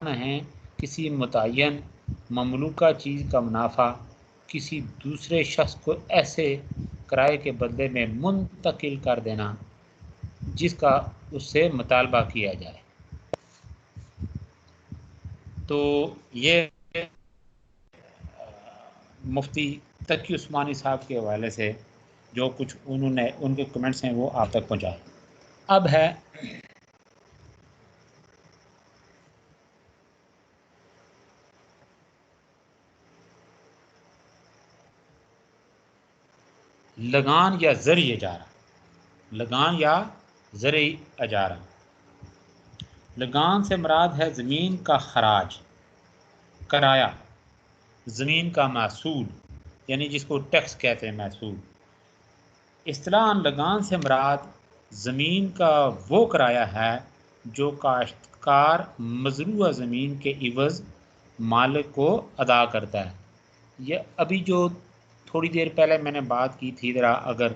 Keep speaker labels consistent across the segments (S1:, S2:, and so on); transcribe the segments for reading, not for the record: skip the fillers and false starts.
S1: ہیں کسی متعین مملوکہ چیز کا منافع کسی دوسرے شخص کو ایسے کرائے کے بدلے میں منتقل کر دینا جس کا اس سے مطالبہ کیا جائے۔ تو یہ مفتی تقی عثمانی صاحب کے حوالے سے جو کچھ انہوں نے ان کے کمنٹس ہیں وہ آپ تک پہنچائے۔ اب ہے لگان یا زرعی اجارہ۔ لگان یا زرعی اجارہ، لگان سے مراد ہے زمین کا خراج، کرایہ، زمین کا محصول، یعنی جس کو ٹیکس کہتے ہیں محصول۔ اصطلاحاً لگان سے مراد زمین کا وہ کرایہ ہے جو کاشتکار مزروعہ زمین کے عوض مالک کو ادا کرتا ہے۔ یہ ابھی جو تھوڑی دیر پہلے میں نے بات کی تھی، ذرا اگر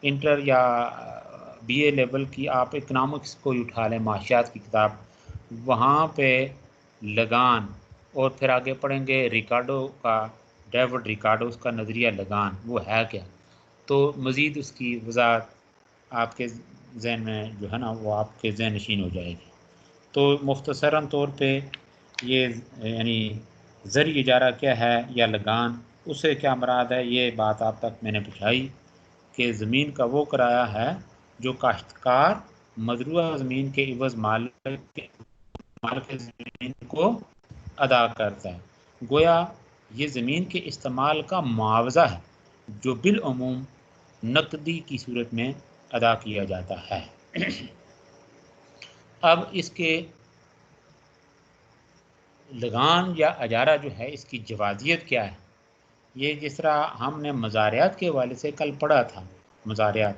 S1: انٹر یا بی اے لیول کی آپ اکنامکس کو ہی اٹھا لیں، معاشیات کی کتاب، وہاں پہ لگان، اور پھر آگے پڑھیں گے ریکارڈو کا، ڈیوڈ ریکارڈو، اس کا نظریہ لگان وہ ہے کیا، تو مزید اس کی وضاحت آپ کے ذہن میں جو ہے نا وہ آپ کے ذہن نشین ہو جائے گی۔ تو مختصراً طور پہ یہ یعنی زرعی اجارہ کیا ہے یا لگان، اس سے کیا مراد ہے، یہ بات آپ تک میں نے پہنچائی کہ زمین کا وہ کرایہ ہے جو کاشتکار مزروعہ زمین کے عوض مالک زمین کو ادا کرتا ہے۔ گویا یہ زمین کے استعمال کا معاوضہ ہے جو بالعموم نقدی کی صورت میں ادا کیا جاتا ہے۔ اب اس کے لگان یا اجارہ جو ہے اس کی جوازیت کیا ہے، یہ جس طرح ہم نے مزاریات کے حوالے سے کل پڑھا تھا، مزاریات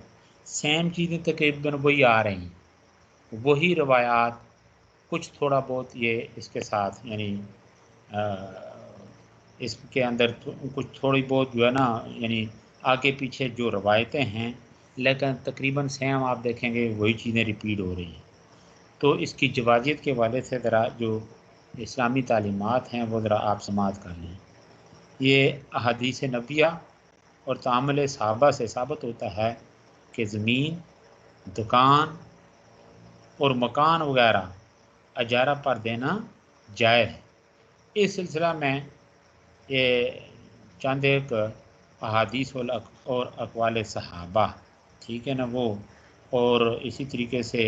S1: سیم چیزیں تقریباً وہی آ رہی ہیں، وہی روایات، کچھ تھوڑا بہت یہ اس کے ساتھ یعنی اس کے اندر کچھ تھوڑی بہت جو ہے نا یعنی آگے پیچھے جو روایتیں ہیں، لیکن تقریباً سیم آپ دیکھیں گے وہی چیزیں ریپیٹ ہو رہی ہیں۔ تو اس کی جوازیت کے حوالے سے ذرا جو اسلامی تعلیمات ہیں وہ ذرا آپ سماعت کر لیں۔ یہ احادیث نبویہ اور تعامل صحابہ سے ثابت ہوتا ہے کہ زمین، دکان اور مکان وغیرہ اجارہ پر دینا جائز ہے۔ اس سلسلہ میں یہ چند ایک احادیث اور اقوال صحابہ، ٹھیک ہے نا وہ، اور اسی طریقے سے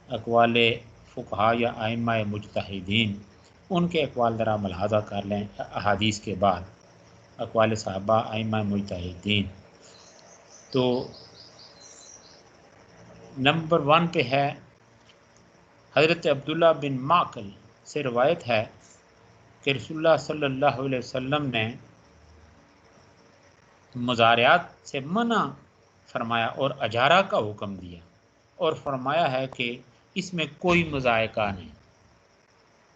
S1: اقوال فقہاء یا ائمہ مجتہدین، ان کے اقوال ذرا ملاحظہ کر لیں احادیث کے بعد، اقوال صحابہ، ائمہ مجتہدین۔ تو نمبر 1 پہ ہے حضرت عبداللہ بن معقل سے روایت ہے کہ رسول اللہ صلی اللہ علیہ وسلم نے مزاریات سے منع فرمایا اور اجارہ کا حکم دیا، اور فرمایا ہے کہ اس میں کوئی مذائقہ نہیں،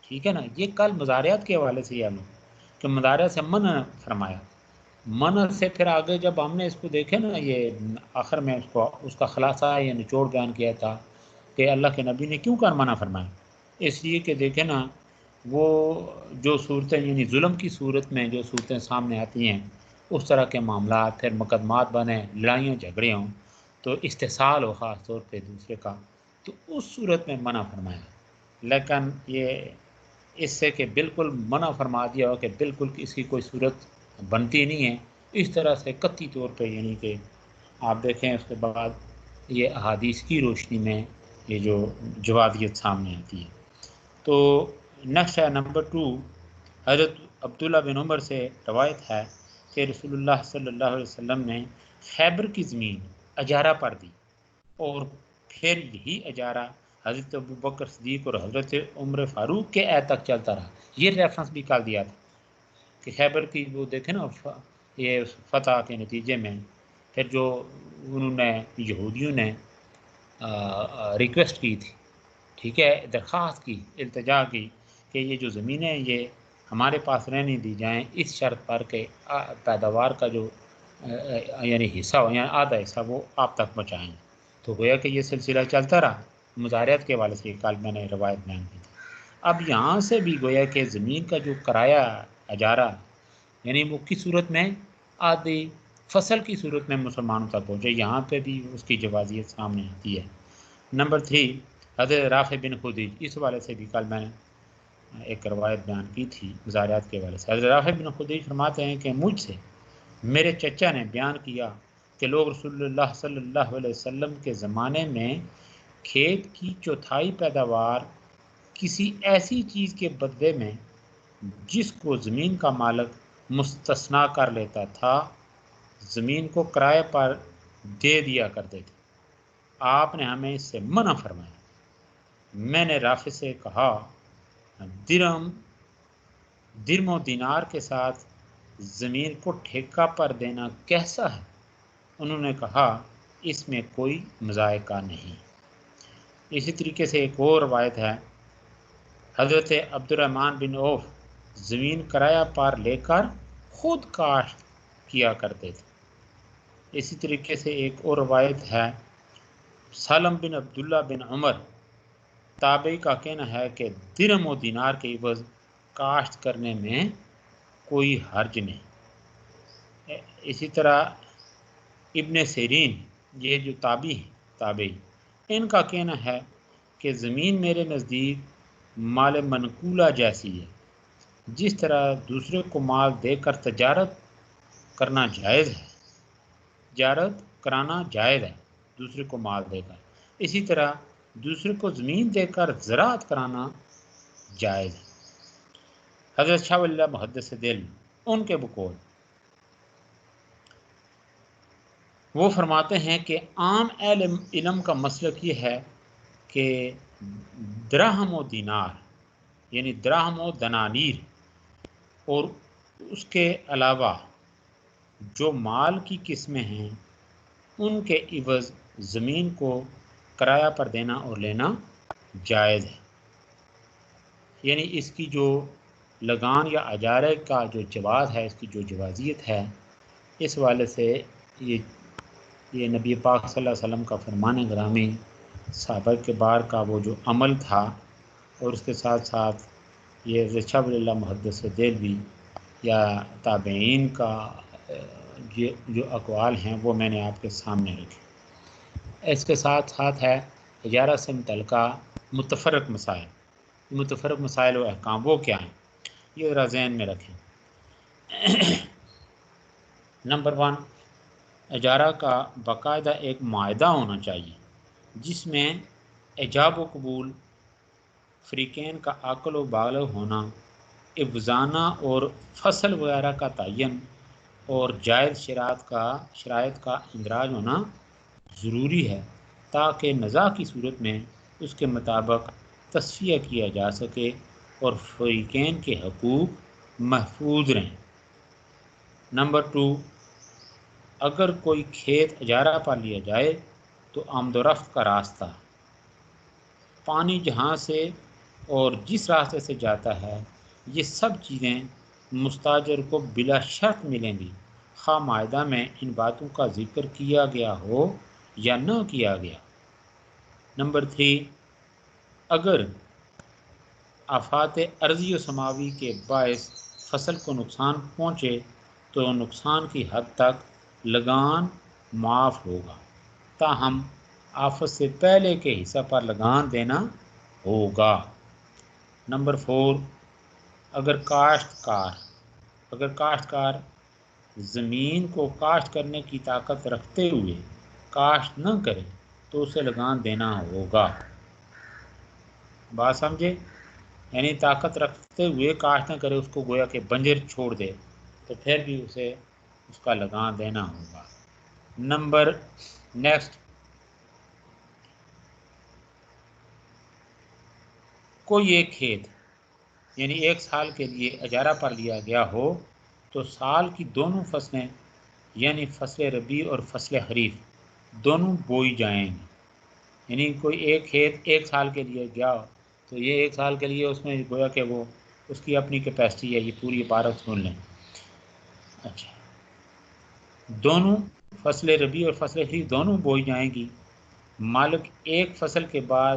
S1: ٹھیک ہے نا۔ یہ کل مزاریات کے حوالے سے یہ لوگ کہ مزاریات سے منع فرمایا، منع سے پھر آگے جب ہم نے اس کو دیکھے نا، یہ آخر میں اس کا خلاصہ یا نچوڑ بیان کیا تھا کہ اللہ کے نبی نے کیوں کر منع فرمایا، اس لیے کہ دیکھیں نا وہ جو صورتیں یعنی ظلم کی صورت میں جو صورتیں سامنے آتی ہیں، اس طرح کے معاملات، پھر مقدمات بنیں، لڑائیاں جھگڑے ہوں، تو استحصال ہو خاص طور پہ دوسرے کا، تو اس صورت میں منع فرمایا۔ لیکن یہ اس سے کہ بالکل منع فرما دیا ہو کہ بالکل اس کی کوئی صورت بنتی نہیں ہے، اس طرح سے قطعی طور پہ یعنی کہ آپ دیکھیں اس کے بعد یہ احادیث کی روشنی میں یہ جو جوازیت سامنے آتی ہے۔ تو نیکسٹ ہے نمبر 2، حضرت عبداللہ بن عمر سے روایت ہے کہ رسول اللہ صلی اللہ علیہ وسلم نے خیبر کی زمین اجارہ پر دی، اور پھر یہی اجارہ حضرت ابوبکر صدیق اور حضرت عمر فاروق کے عہد تک چلتا رہا۔ یہ ریفرنس بھی کر دیا تھا کہ خیبر کی وہ دیکھیں نا یہ فتح کے نتیجے میں پھر جو انہوں نے یہودیوں نے ریکویسٹ کی تھی، ٹھیک ہے، درخواست کی، التجا کی کہ یہ جو زمینیں یہ ہمارے پاس رہنے دی جائیں اس شرط پر کہ پیداوار کا جو یعنی حصہ ہو، یعنی آدھا حصہ وہ آپ تک پہنچائیں، تو گویا کہ یہ سلسلہ چلتا رہا۔ مزاریات کے حوالے سے کل میں نے روایت بیان کی تھی۔ اب یہاں سے بھی گویا کہ زمین کا جو کرایہ اجارہ یعنی وہ کس صورت میں آدھی فصل کی صورت میں مسلمانوں تک پہنچے، یہاں پہ بھی اس کی جوازیت سامنے آتی ہے۔ نمبر 3 حضرت رافع بن خدیج، اس والے سے بھی کل میں نے ایک روایت بیان کی تھی مزارعات کے والے سے۔ حضرت رافع بن خدیج فرماتے ہیں کہ مجھ سے میرے چچا نے بیان کیا کہ لوگ رسول اللہ صلی اللہ علیہ وسلم کے زمانے میں کھیت کی چوتھائی پیداوار کسی ایسی چیز کے بدلے میں جس کو زمین کا مالک مستثنا کر لیتا تھا زمین کو کرائے پر دے دیا کرتے تھے۔ آپ نے ہمیں اس سے منع فرمایا۔ میں نے رافع سے کہا درم و دینار کے ساتھ زمین کو ٹھیکہ پر دینا کیسا ہے؟ انہوں نے کہا اس میں کوئی مذائقہ نہیں۔ اسی طریقے سے ایک اور روایت ہے، حضرت عبد الرحمن بن عوف زمین کرایہ پر لے کر خود کاشت کیا کرتے تھے۔ اسی طریقے سے ایک اور روایت ہے، سالم بن عبداللہ بن عمر تابعی کا کہنا ہے کہ درم و دینار کے عوض کاشت کرنے میں کوئی حرج نہیں۔ اسی طرح ابن سیرین، یہ جو تابعی ان کا کہنا ہے کہ زمین میرے نزدیک مال منقولہ جیسی ہے، جس طرح دوسرے کو مال دے کر تجارت کرنا جائز ہے، دوسرے کو مال دے کر، اسی طرح دوسرے کو زمین دے کر زراعت کرانا جائز ہے۔ حضرت شاہ ولی اللہ محدث دہلوی ان کے بقول وہ فرماتے ہیں کہ عام علم کا مسلک یہ ہے کہ درہم و دینار یعنی درہم و دنانیر اور اس کے علاوہ جو مال کی قسمیں ہیں ان کے عوض زمین کو کرایہ پر دینا اور لینا جائز ہے۔ یعنی اس کی جو لگان یا اجارے کا جو جواز ہے، اس کی جو جوازیت ہے، اس والے سے یہ نبی پاک صلی اللہ علیہ وسلم کا فرمان گرامی، صحابہ کے بار کا وہ جو عمل تھا، اور اس کے ساتھ ساتھ یہ حضرت شاہ ولی اللہ محدث دہلوی یا تابعین کا جو اقوال ہیں وہ میں نے آپ کے سامنے رکھے۔ اس کے ساتھ ساتھ ہے اجارہ سے متعلقہ متفرق مسائل و احکام، وہ کیا ہیں یہ ذرا ذہن میں رکھیں۔ نمبر 1، اجارہ کا باقاعدہ ایک معاہدہ ہونا چاہیے جس میں ایجاب و قبول، فریقین کا عقل و بالغ ہونا، افزانہ اور فصل وغیرہ کا تعین اور جائز شرائط کا اندراج ہونا ضروری ہے تاکہ نزاع کی صورت میں اس کے مطابق تصفیہ کیا جا سکے اور فریقین کے حقوق محفوظ رہیں۔ نمبر 2، اگر کوئی کھیت اجارہ پر لیا جائے تو آمد و رفت کا راستہ، پانی جہاں سے اور جس راستے سے جاتا ہے، یہ سب چیزیں مستاجر کو بلا شرط ملیں گی، خواہ معاہدہ میں ان باتوں کا ذکر کیا گیا ہو یا نہ کیا گیا۔ نمبر 3، اگر آفات ارضی و سماوی کے باعث فصل کو نقصان پہنچے تو نقصان کی حد تک لگان معاف ہوگا، تاہم آفت سے پہلے کے حصہ پر لگان دینا ہوگا۔ نمبر 4، اگر کاشتکار زمین کو کاشت کرنے کی طاقت رکھتے ہوئے کاشت نہ کرے تو اسے لگان دینا ہوگا۔ بات سمجھے؟ یعنی طاقت رکھتے ہوئے کاشت نہ کرے، اس کو گویا کہ بنجر چھوڑ دے تو پھر بھی اسے اس کا لگان دینا ہوگا۔ نیکسٹ، کوئی ایک کھیت یعنی 1 سال کے لیے اجارہ پر لیا گیا ہو تو سال کی دونوں فصلیں یعنی فصل ربیع اور فصل خریف دونوں بوئی جائیں گی۔ یعنی کوئی ایک کھیت 1 سال کے لیے گیا ہو تو یہ 1 سال کے لیے اس میں گویا کہ وہ اس کی اپنی کیپیسٹی ہے، یہ پوری عبارت سن لیں۔ اچھا، دونوں فصل ربیع اور فصل خریف دونوں بوئی جائیں گی، مالک ایک فصل کے بعد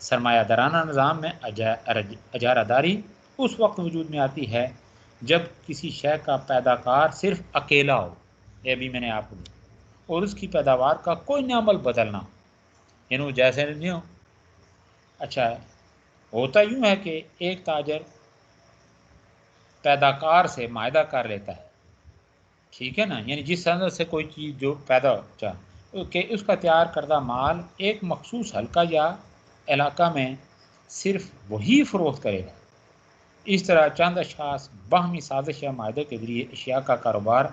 S1: سرمایہ دارانہ نظام میں اجارہ داری اس وقت وجود میں آتی ہے جب کسی شے کا پیداکار صرف اکیلا ہو، یہ بھی میں نے آپ کو دیا، اور اس کی پیداوار کا کوئی نعمل بدلنا ہو، یعنی وہ جیسے نہیں ہو۔ اچھا، ہوتا یوں ہے کہ ایک تاجر پیداکار سے معاہدہ کر لیتا ہے، ٹھیک ہے نا، یعنی جس اندر سے کوئی چیز جو پیدا ہو کہ اس کا تیار کردہ مال ایک مخصوص حلقہ یا علاقہ میں صرف وہی فروخت کرے گا۔ اس طرح چند اشخاص باہمی سازش یا معاہدے کے ذریعے اشیاء کا کاروبار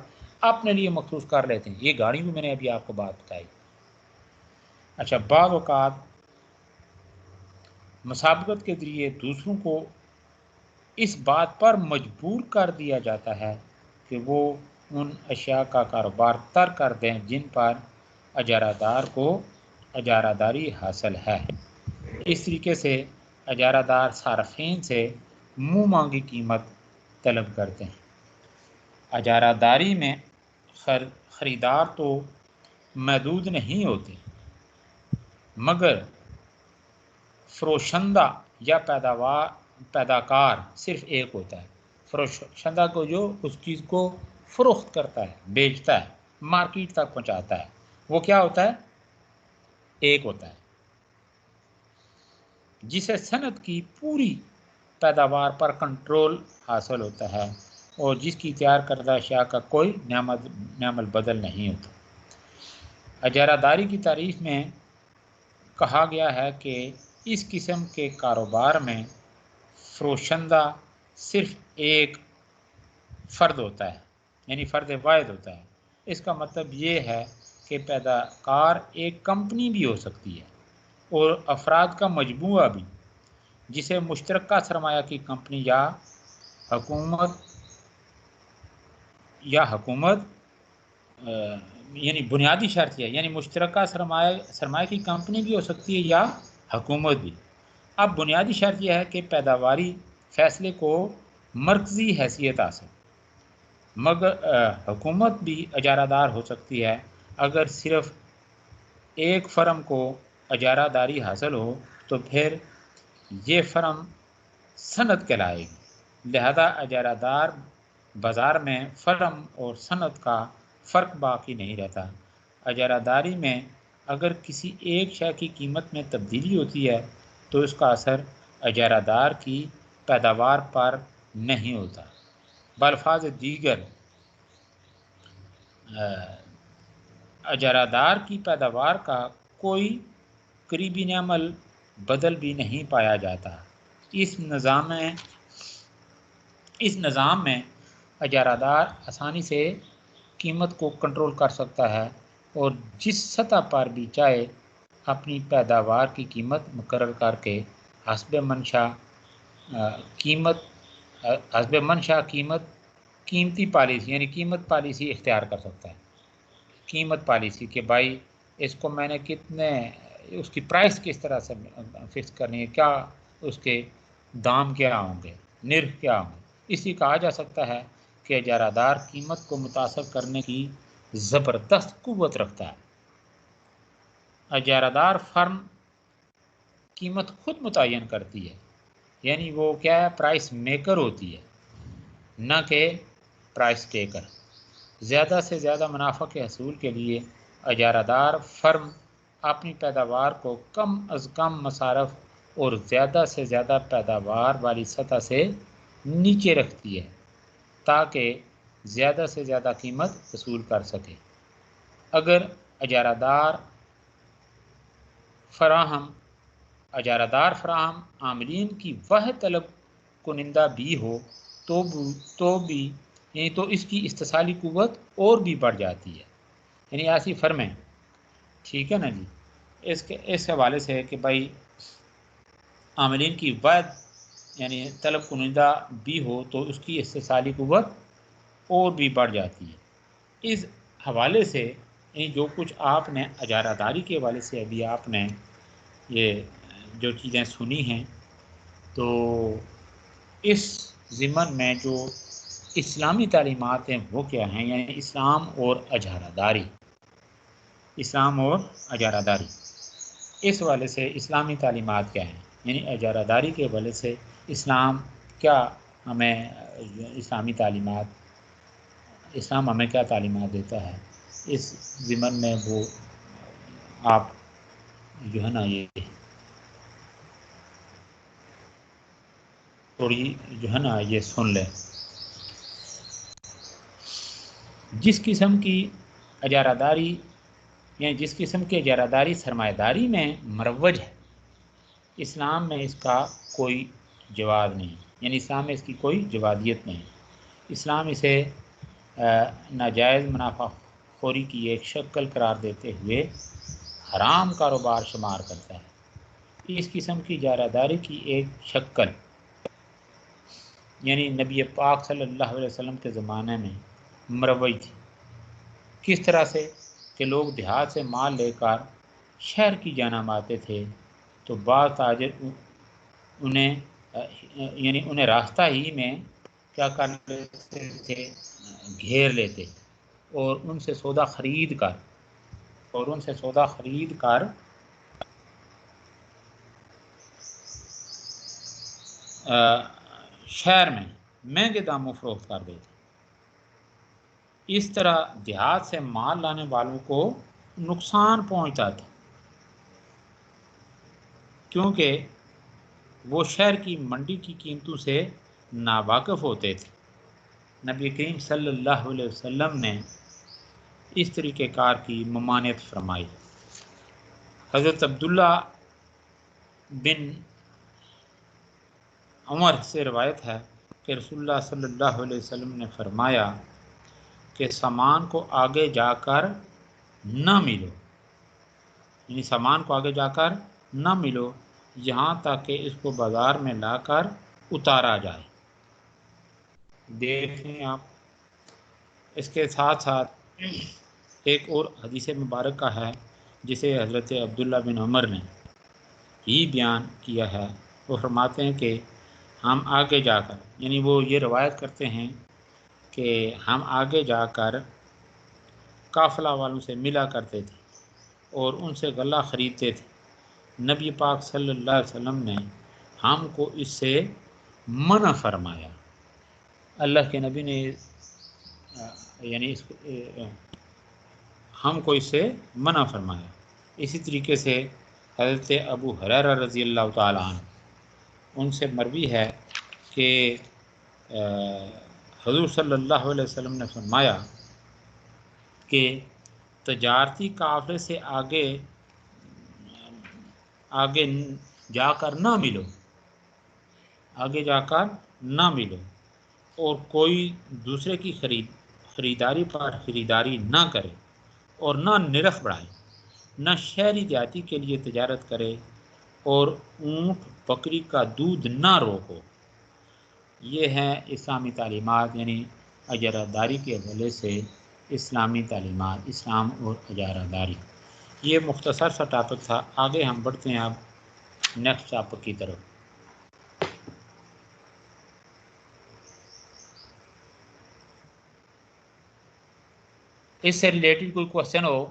S1: اپنے لیے مخصوص کر لیتے ہیں۔ یہ گاڑی بھی میں نے ابھی آپ کو بات بتائی۔ اچھا، بعض اوقات مسابقت کے ذریعے دوسروں کو اس بات پر مجبور کر دیا جاتا ہے کہ وہ ان اشیاء کا کاروبار ترک کر دیں جن پر اجارہ دار کو اجارہ داری حاصل ہے۔ اس طریقے سے اجارہ دار صارفین سے منہ مانگی قیمت طلب کرتے ہیں۔ اجارہ داری میں خریدار تو محدود نہیں ہوتے، مگر فروشندہ یا پیداکار صرف ایک ہوتا ہے۔ فروشندہ کو جو اس چیز کو فروخت کرتا ہے، بیچتا ہے، مارکیٹ تک پہنچاتا ہے، وہ کیا ہوتا ہے؟ ایک ہوتا ہے، جسے صنعت کی پوری پیداوار پر کنٹرول حاصل ہوتا ہے اور جس کی تیار کردہ اشیاء کا کوئی نعمل بدل نہیں ہوتا۔ اجارہ داری کی تعریف میں کہا گیا ہے کہ اس قسم کے کاروبار میں فروشندہ صرف ایک فرد ہوتا ہے، یعنی فرد واحد ہوتا ہے۔ اس کا مطلب یہ ہے کہ پیداکار ایک کمپنی بھی ہو سکتی ہے اور افراد کا مجموعہ بھی، جسے مشترکہ سرمایہ کی کمپنی یا حکومت یعنی بنیادی شرط ہے، یعنی مشترکہ سرمایہ کی کمپنی بھی ہو سکتی ہے یا حکومت بھی۔ اب بنیادی شرط یہ ہے کہ پیداواری فیصلے کو مرکزی حیثیت حاصل، مگر حکومت بھی اجارہ دار ہو سکتی ہے اگر صرف ایک فرم کو اجارہ داری حاصل ہو تو پھر یہ فرم صنعت کہلائے گی۔ لہذا اجارہ دار بازار میں فرم اور صنعت کا فرق باقی نہیں رہتا۔ اجارہ داری میں اگر کسی ایک شے کی قیمت میں تبدیلی ہوتی ہے تو اس کا اثر اجارہ دار کی پیداوار پر نہیں ہوتا۔ بالفاظ دیگر اجارہ دار کی پیداوار کا کوئی قریبی نعمل بدل بھی نہیں پایا جاتا۔ اس نظام میں اجارہ دار آسانی سے قیمت کو کنٹرول کر سکتا ہے اور جس سطح پر بھی چاہے اپنی پیداوار کی قیمت مقرر کر کے حسب منشا قیمتی پالیسی یعنی قیمت پالیسی اختیار کر سکتا ہے۔ قیمت پالیسی کہ بھائی اس کو میں نے کتنے، اس کی پرائس کس طرح سے فکس کرنی ہے، کیا اس کے دام کیا ہوں گے، نرخ کیا ہوں گے۔ اسی کہا جا سکتا ہے کہ اجارہ دار قیمت کو متاثر کرنے کی زبردست قوت رکھتا ہے۔ اجارہ دار فرم قیمت خود متعین کرتی ہے، یعنی وہ کیا ہے، پرائس میکر ہوتی ہے، نہ کہ پرائس ٹیکر۔ زیادہ سے زیادہ منافع کے حصول کے لیے اجارہ دار فرم اپنی پیداوار کو کم از کم مصارف اور زیادہ سے زیادہ پیداوار والی سطح سے نیچے رکھتی ہے تاکہ زیادہ سے زیادہ قیمت وصول کر سکے۔ اگر اجارہ دار فراہم عاملین کی واحد طلب کنندہ بھی ہو تو اس کی استحصالی قوت اور بھی بڑھ جاتی ہے۔ یعنی ایسی فرمیں، ٹھیک ہے نا جی، اس حوالے سے کہ بھائی عاملین کی واحد یعنی طلب کنندہ بھی ہو تو اس کی استحصالی قوت اور بھی بڑھ جاتی ہے۔ اس حوالے سے یعنی جو کچھ آپ نے اجارہ داری کے حوالے سے ابھی آپ نے یہ جو چیزیں سنی ہیں، تو اس ضمن میں جو اسلامی تعلیمات ہیں وہ کیا ہیں، یعنی اسلام اور اجارہ داری، اس حوالے سے اسلامی تعلیمات کیا ہیں۔ یعنی اجارہ داری کے حوالے سے اسلام کیا ہمیں اسلامی تعلیمات، اسلام ہمیں کیا تعلیمات دیتا ہے، اس ضمن میں وہ آپ جو ہے نا یہ تھوڑی جو ہے نا یہ سن لیں۔ جس قسم کی اجارہ داری یعنی جس قسم کی اجارہ داری سرمایہ داری میں مروج ہے، اسلام میں اس کا کوئی جواز نہیں، یعنی اسلام میں اس کی کوئی جوازیت نہیں۔ اسلام اسے ناجائز منافع خوری کی ایک شکل قرار دیتے ہوئے حرام کاروبار شمار کرتا ہے۔ اس قسم کی اجارہ داری کی ایک شکل یعنی نبی پاک صلی اللہ علیہ وسلم کے زمانے میں مروج تھی۔ کس طرح سے کہ لوگ دیہات سے مال لے کر شہر کی جانب آتے تھے تو بعض تاجر انہیں راستہ ہی میں کیا کر لیتے تھے، گھیر لیتے اور ان سے سودا خرید کر شہر میں مہنگے داموں فروخت کر دیتے۔ اس طرح دیہات سے مال لانے والوں کو نقصان پہنچتا تھا، کیونکہ وہ شہر کی منڈی کی قیمتوں سے ناواقف ہوتے تھے۔ نبی کریم صلی اللہ علیہ وسلم نے اس طریقہ کار کی ممانعت فرمائی۔ حضرت عبداللہ بن عمر سے روایت ہے کہ رسول اللہ صلی اللہ علیہ وسلم نے فرمایا کہ سامان کو آگے جا کر نہ ملو، یعنی سامان کو آگے جا کر نہ ملو یہاں تک کہ اس کو بازار میں لا کر اتارا جائے۔ دیکھیں آپ، اس کے ساتھ ساتھ ایک اور حدیث مبارکہ ہے جسے حضرت عبداللہ بن عمر نے ہی بیان کیا ہے۔ وہ فرماتے ہیں کہ ہم آگے جا کر، یعنی وہ یہ روایت کرتے ہیں کہ ہم آگے جا کر قافلہ والوں سے ملا کرتے تھے اور ان سے غلہ خریدتے تھے۔ نبی پاک صلی اللہ علیہ وسلم نے ہم کو اس سے منع فرمایا۔ اللہ کے نبی نے یعنی ہم کو اس سے منع فرمایا۔ اسی طریقے سے حضرت ابو ہریرہ رضی اللہ تعالیٰ عنہ، ان سے مروی ہے کہ حضور صلی اللہ علیہ وسلم نے فرمایا کہ تجارتی قافلے سے آگے جا کر نہ ملو اور کوئی دوسرے کی خریداری پر خریداری نہ کرے اور نہ نرخ بڑھائے، نہ شہری دیہاتی کے لیے تجارت کرے اور اونٹ بکری کا دودھ نہ روکو۔ یہ ہیں اسلامی تعلیمات، یعنی اجارہ داری کے حوالے سے اسلامی تعلیمات، اسلام اور اجارہ داری۔ یہ مختصر سا ٹاپک تھا، آگے ہم بڑھتے ہیں اب نیکسٹ ٹاپک کی طرف۔ اس سے ریلیٹڈ کوئی کوشچن ہو؟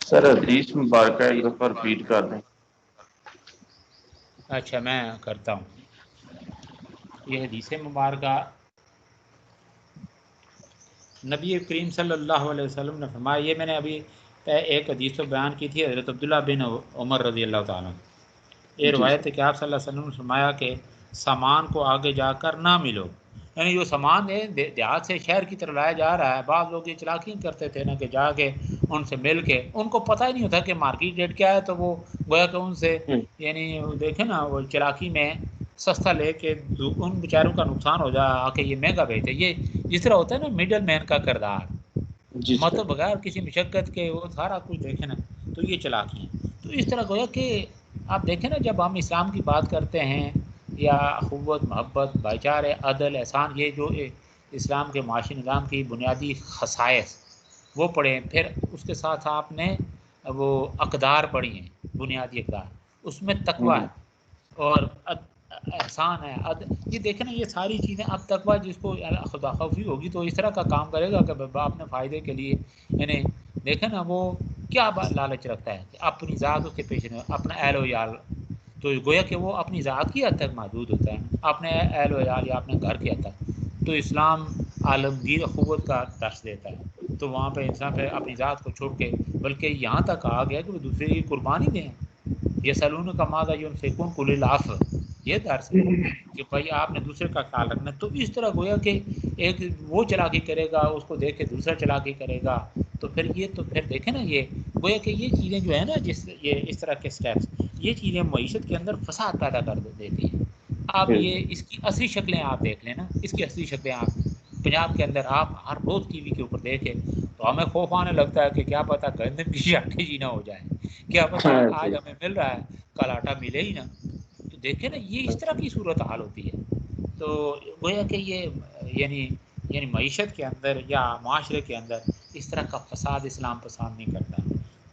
S2: سر حدیث مبارکہ ایک دفعہ ریپیٹ کر دیں۔
S1: اچھا میں کرتا ہوں۔ یہ حدیث مبارکہ نبی کریم صلی اللہ علیہ وسلم نے فرمایا، یہ میں نے ابھی ایک حدیث تو بیان کی تھی حضرت عبداللہ بن عمر رضی اللہ تعالیٰ عنہ۔ یہ
S2: جی
S1: روایت ہے کہ آپ صلی اللہ علیہ وسلم نے فرمایا کہ سامان کو آگے جا کر نہ ملو، یعنی جو سامان ہے دیہات سے شہر کی طرف لایا جا رہا ہے، بعض لوگ یہ چلاکی کرتے تھے نا کہ جا کے ان سے مل کے، ان کو پتہ ہی نہیں ہوتا کہ مارکیٹ ریٹ کیا ہے، تو وہ گویا کہ ان سے یعنی دیکھیں نا وہ چلاکی میں سستا لے کے ان بیچاروں کا نقصان ہو جائے، آ کے یہ مہنگا بیچے۔ یہ جس طرح ہوتا ہے نا مڈل مین کا کردار،
S2: جی سر،
S1: مطلب بغیر کسی مشقت کے وہ سارا کچھ دیکھیں نا، تو یہ چلاکی ہیں۔ تو اس طرح گویا کہ آپ دیکھیں نا جب ہم اسلام کی بات کرتے ہیں یا اخوت، محبت، بھائی چارے، عدل، احسان، یہ جو اسلام کے معاشی نظام کی بنیادی خصائص وہ پڑھیں، پھر اس کے ساتھ آپ نے وہ اقدار پڑھی ہیں، بنیادی اقدار، اس میں تقوی ہے اور احسان ہے یہ دیکھیں نا، یہ ساری چیزیں اب تقویٰ جس کو خدا خوفی ہوگی تو اس طرح کا کام کرے گا کہ باپ نے فائدے کے لیے، یعنی دیکھیں نا وہ کیا لالچ رکھتا ہے کہ اپنی ذات اس کے پیچھے اپنا اہل و عیال، تو گویا کہ وہ اپنی ذات کی حد تک محدود ہوتا ہے، اپنے اہل و عیال یا اپنے گھر کے حد تک۔ تو اسلام عالمگیر اخوت کا درس دیتا ہے، تو وہاں پہ انسان پہ اپنی ذات کو چھوڑ کے بلکہ یہاں تک آ گیا کہ وہ دوسرے کی قربانی دیں، یہ سلون کا مادہ یونفقون قل العفو، یہ درس ہے کہ بھائی آپ نے دوسرے کا خیال رکھنا۔ تو اس طرح گویا کہ ایک وہ چلاکی کرے گا، اس کو دیکھ کے دوسرا چلاکی کرے گا، تو پھر دیکھیں نا یہ گویا کہ یہ چیزیں جو ہے نا، یہ اس طرح کے سٹیپس، یہ چیزیں معیشت کے اندر فساد پیدا کر دیتی ہیں۔ اب یہ اس کی اصلی شکلیں آپ دیکھ لیں نا، اس کی اصلی شکلیں آپ پنجاب کے اندر آپ ہر روز ٹی وی کے اوپر دیکھیں تو ہمیں خوف آنے لگتا ہے کہ کیا پتہ گندم کی شارٹیج ہی نہ ہو جائے، کیا پتہ آج ہمیں مل رہا ہے کل آٹا ملے ہی نہ۔ تو دیکھیں نا یہ اس طرح کی صورت حال ہوتی ہے۔ تو گویا کہ یہ یعنی معیشت کے اندر یا معاشرے کے اندر اس طرح کا فساد اسلام پسند نہیں کرتا۔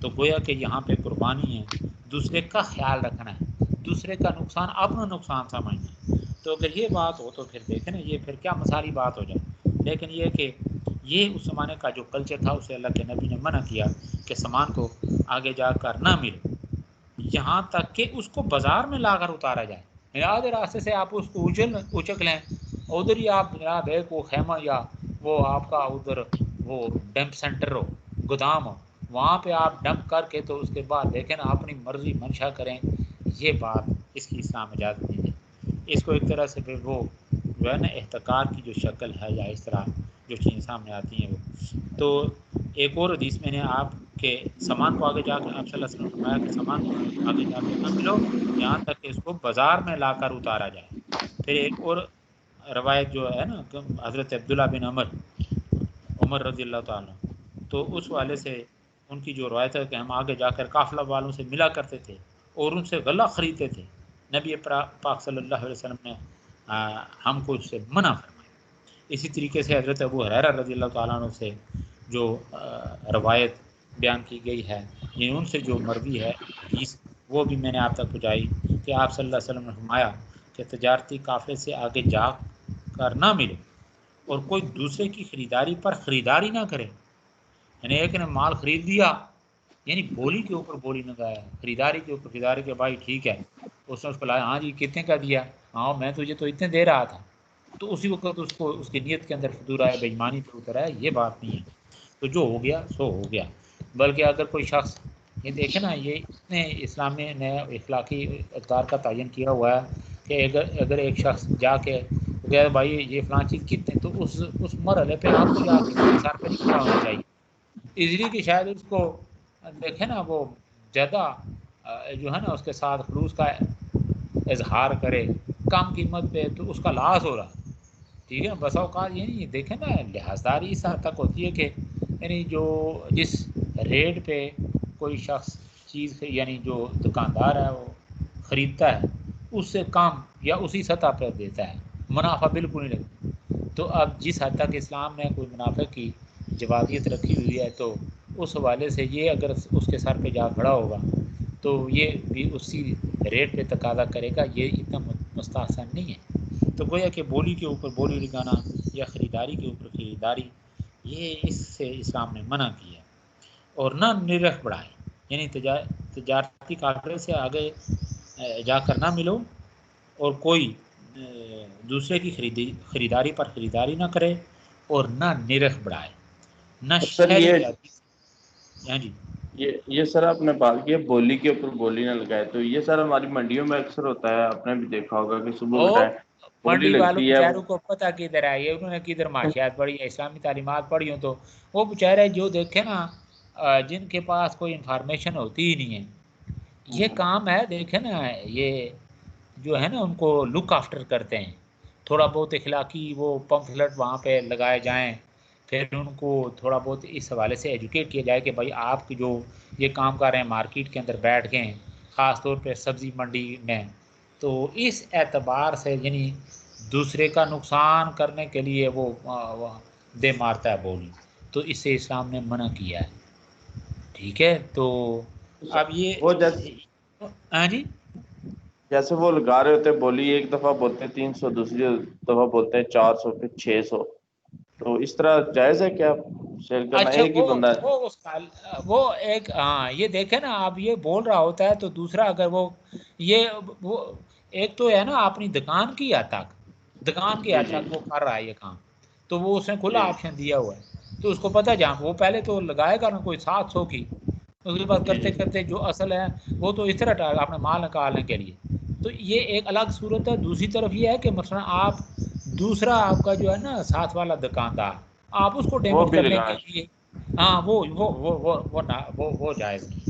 S1: تو گویا کہ یہاں پہ قربانی ہے، دوسرے کا خیال رکھنا ہے، دوسرے کا نقصان اپنا نقصان سمجھنا ہے۔ تو اگر یہ بات ہو تو پھر دیکھیں نا یہ پھر کیا مثالی بات ہو جائے۔ لیکن یہ کہ یہ اس زمانے کا جو کلچر تھا اسے اللہ کے نبی نے منع کیا کہ سامان کو آگے جا کر نہ ملے، یہاں تک کہ اس کو بازار میں لا کر اتارا جائے، آدھے راستے سے آپ اس کو اچک لیں، ادھر ہی آپ جناب ایک وہ خیمہ یا وہ آپ کا ادھر وہ ڈمپ سینٹر ہو، گودام ہو، وہاں پہ آپ ڈمپ کر کے تو اس کے بعد دیکھیں نا اپنی مرضی منشا کریں، یہ بات اس کی اسلام اجازت نہیں ہے۔ اس کو ایک طرح سے پھر وہ جو ہے نا احتکار کی جو شکل ہے یا اس طرح جو چیزیں سامنے آتی ہیں وہ۔ تو ایک اور حدیث میں نے آپ کے سامان کو آگے جا کر آپ صلی اللہ علیہ وسلم نے فرمایا کہ سامان کو آگے جا کے نہ ملو یہاں تک کہ اس کو بازار میں لا کر اتارا جائے۔ پھر ایک اور روایت جو ہے نا کہ حضرت عبداللہ بن عمر رضی اللہ تعالیٰ، تو اس والے سے ان کی جو روایت ہے کہ ہم آگے جا کر قافلہ والوں سے ملا کرتے تھے اور ان سے غلہ خریدتے تھے، نبی پاک صلی اللہ علیہ وسلم نے ہم کو اس سے منع فرمایا۔ اسی طریقے سے حضرت ابو ہریرہ رضی اللہ تعالیٰ عنہ سے جو روایت بیان کی گئی ہے، یعنی ان سے جو مروی ہے حدیث، وہ بھی میں نے آپ تک پہنچائی کہ آپ صلی اللہ علیہ وسلم نے فرمایا کہ تجارتی قافلے سے آگے جا کر نہ ملے اور کوئی دوسرے کی خریداری پر خریداری نہ کرے، یعنی ایک نے مال خرید لیا، یعنی بولی کے اوپر بولی نہ گایا، خریداری کے اوپر خریداری کے، بھائی ٹھیک ہے اس نے اس کو لایا، ہاں جی کتنے کا دیا، ہاں میں تجھے تو اتنے دے رہا تھا، تو اسی وقت اس کو اس کی نیت کے اندر فطور آئے، بے ایمانی پہ اتر آئے، یہ بات نہیں ہے۔ تو جو ہو گیا سو ہو گیا۔ بلکہ اگر کوئی شخص یہ دیکھے نا، یہ اتنے اسلام نے اخلاقی اقدار کا تعین کیا ہوا ہے کہ اگر ایک شخص جا کے کہ بھائی یہ فلاں چیز کتنے، تو اس مرحلے پہ آپ کو جا کے اس کے سر پہ نہیں کھڑا ہونا چاہیے، اس لیے کہ شاید اس کو دیکھیں نا وہ زیادہ جو ہے نا اس کے ساتھ خلوص کا اظہار کرے کم قیمت پہ، تو اس کا لاس ہو رہا، ٹھیک ہے نا۔ بسا اوقات یہ نہیں دیکھیں نا لحاظداری اس حد تک ہوتی ہے کہ یعنی جو جس ریٹ پہ کوئی شخص چیز یعنی جو دکاندار ہے وہ خریدتا ہے اس سے کم یا اسی سطح پہ دیتا ہے، منافع بالکل نہیں لگتا۔ تو اب جس حد تک اسلام نے کوئی منافع کی جوازیت رکھی ہوئی ہے تو اس حوالے سے یہ اگر اس کے سر پہ جا کھڑا ہوگا تو یہ بھی اسی ریٹ پہ تقاضا کرے گا، یہ اتنا مستحسن نہیں ہے۔ تو گویا کہ بولی کے اوپر بولی لگانا یا خریداری کے اوپر خریداری، یہ اس سے اسلام نے منع کیا، اور نہ نرخ بڑھائے، یعنی تجارتی قافلے سے آگے جا کر نہ ملو اور کوئی دوسرے کی خریداری پر خریداری نہ کرے اور نہ نرخ بڑھائے، نہ
S2: سر
S1: شہری
S2: یہ
S1: جاتی۔ ہاں جی
S2: یہ سر آپ نے بات کی ہے بولی کے اوپر بولی نہ لگائے، تو یہ سر ہماری منڈیوں میں اکثر ہوتا ہے، آپ نے بھی دیکھا ہوگا کہ صبح کے
S1: او
S2: ٹائم بولی
S1: منڈی والوں
S2: لگتی ہے
S1: بیچاروں کو پتہ کدھر ہے، یہ انہوں نے کدھر معاشیات پڑھی ہے، اسلامی تعلیمات پڑھی ہوں، تو وہ بیچارے جو دیکھیں نا جن کے پاس کوئی انفارمیشن ہوتی ہی نہیں ہے، یہ کام ہے دیکھیں نا، یہ جو ہے نا ان کو لک آفٹر کرتے ہیں، تھوڑا بہت اخلاقی وہ پمفلٹ وہاں پہ لگائے جائیں، پھر ان کو تھوڑا بہت اس حوالے سے ایجوکیٹ کیا جائے کہ بھائی آپ کی جو یہ کام کر رہے ہیں مارکیٹ کے اندر بیٹھ گئے، خاص طور پہ سبزی منڈی میں، تو اس اعتبار سے یعنی دوسرے کا نقصان کرنے کے لیے وہ دے مارتا ہے بولی، تو اس سے اسلام نے منع کیا ہے، ٹھیک ہے۔ تو اب
S2: وہ
S1: یہ
S2: جیسے
S1: ہاں جی
S2: جیسے وہ لگا رہے ہوتے ہیں بولی، ایک دفعہ بولتے ہیں 300، دوسری دفعہ بولتے ہیں 400، پھر 600، تو اس طرح جائز ہے کیا سیل کرنا
S1: اچھا
S2: ایک ہی بندہ ہے؟
S1: وہ اس کا وہ ایک ہاں یہ دیکھیں نا آپ، یہ بول رہا ہوتا ہے تو دوسرا اگر وہ ایک تو ہے نا اپنی دکان کی حد تک، دکان کی
S2: جی
S1: حد
S2: جی
S1: تک وہ کر رہا ہے یہ کام، تو وہ اس نے کھلا
S2: جی
S1: آپشن دیا ہوا ہے، تو اس کو پتہ جہاں وہ پہلے تو لگائے گا نا کوئی 700 کی، اس کے بعد
S2: جی
S1: کرتے
S2: جی
S1: کرتے جو اصل ہے وہ تو اس طرح اپنے مال نکالنے کے لیے، تو یہ ایک الگ صورت ہے۔ دوسری طرف یہ ہے کہ مثلا آپ دوسرا آپ کا جو ہے نا ساتھ والا دکاندار، آپ اس کو
S2: وہ
S1: ڈیمیج
S2: بھی
S1: کرنے
S2: لگا،
S1: کے لیے، ہاں وہ جائز نہیں،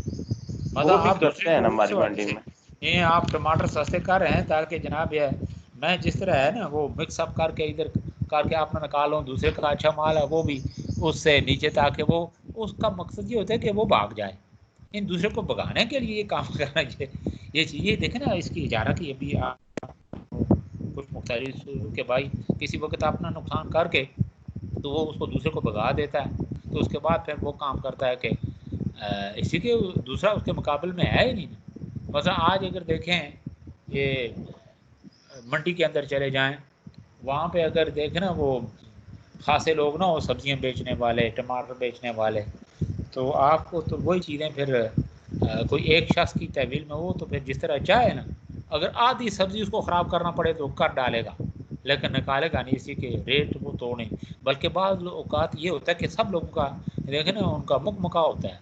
S1: مطلب
S2: وہ بھی
S1: آپ دوسرے
S2: کرتے ہیں نا
S1: کو اس
S2: ہماری
S1: حوالے
S2: منڈی
S1: سے،
S2: میں۔
S1: یہ آپ ٹماٹر سستے کر رہے ہیں تاکہ جناب یہ میں جس طرح ہے نا وہ مکس اپ کر کے ادھر کر کے آپ نے نکالوں دوسرے کا اچھا مال ہے وہ بھی اس سے نیچے، تاکہ وہ اس کا مقصد یہ ہوتا ہے کہ وہ بھاگ جائے، ان دوسرے کو بھگانے کے لیے یہ کام کرنا یہ چیز، یہ دیکھیں نا اس کی اجارہ کی ابھی کچھ مختلف کہ بھائی کسی وقت اپنا نقصان کر کے تو وہ اس کو دوسرے کو بھگا دیتا ہے، تو اس کے بعد پھر وہ کام کرتا ہے کہ اسی کے دوسرا اس کے مقابل میں ہے ہی نہیں، مثلا آج اگر دیکھیں یہ منڈی کے اندر چلے جائیں، وہاں پہ اگر دیکھیں نا وہ خاصے لوگ نا وہ سبزیاں بیچنے والے، ٹماٹر بیچنے والے، تو آپ کو تو وہی چیزیں پھر کوئی ایک شخص کی تحویل میں ہو تو پھر جس طرح چاہے نا، اگر آدھی سبزی اس کو خراب کرنا پڑے تو کر ڈالے گا، لیکن نکالے گا نہیں، اسی کے ریٹ وہ توڑیں، بلکہ بعض اوقات یہ ہوتا ہے کہ سب لوگوں کا دیکھیں نا ان کا مکمکا ہوتا ہے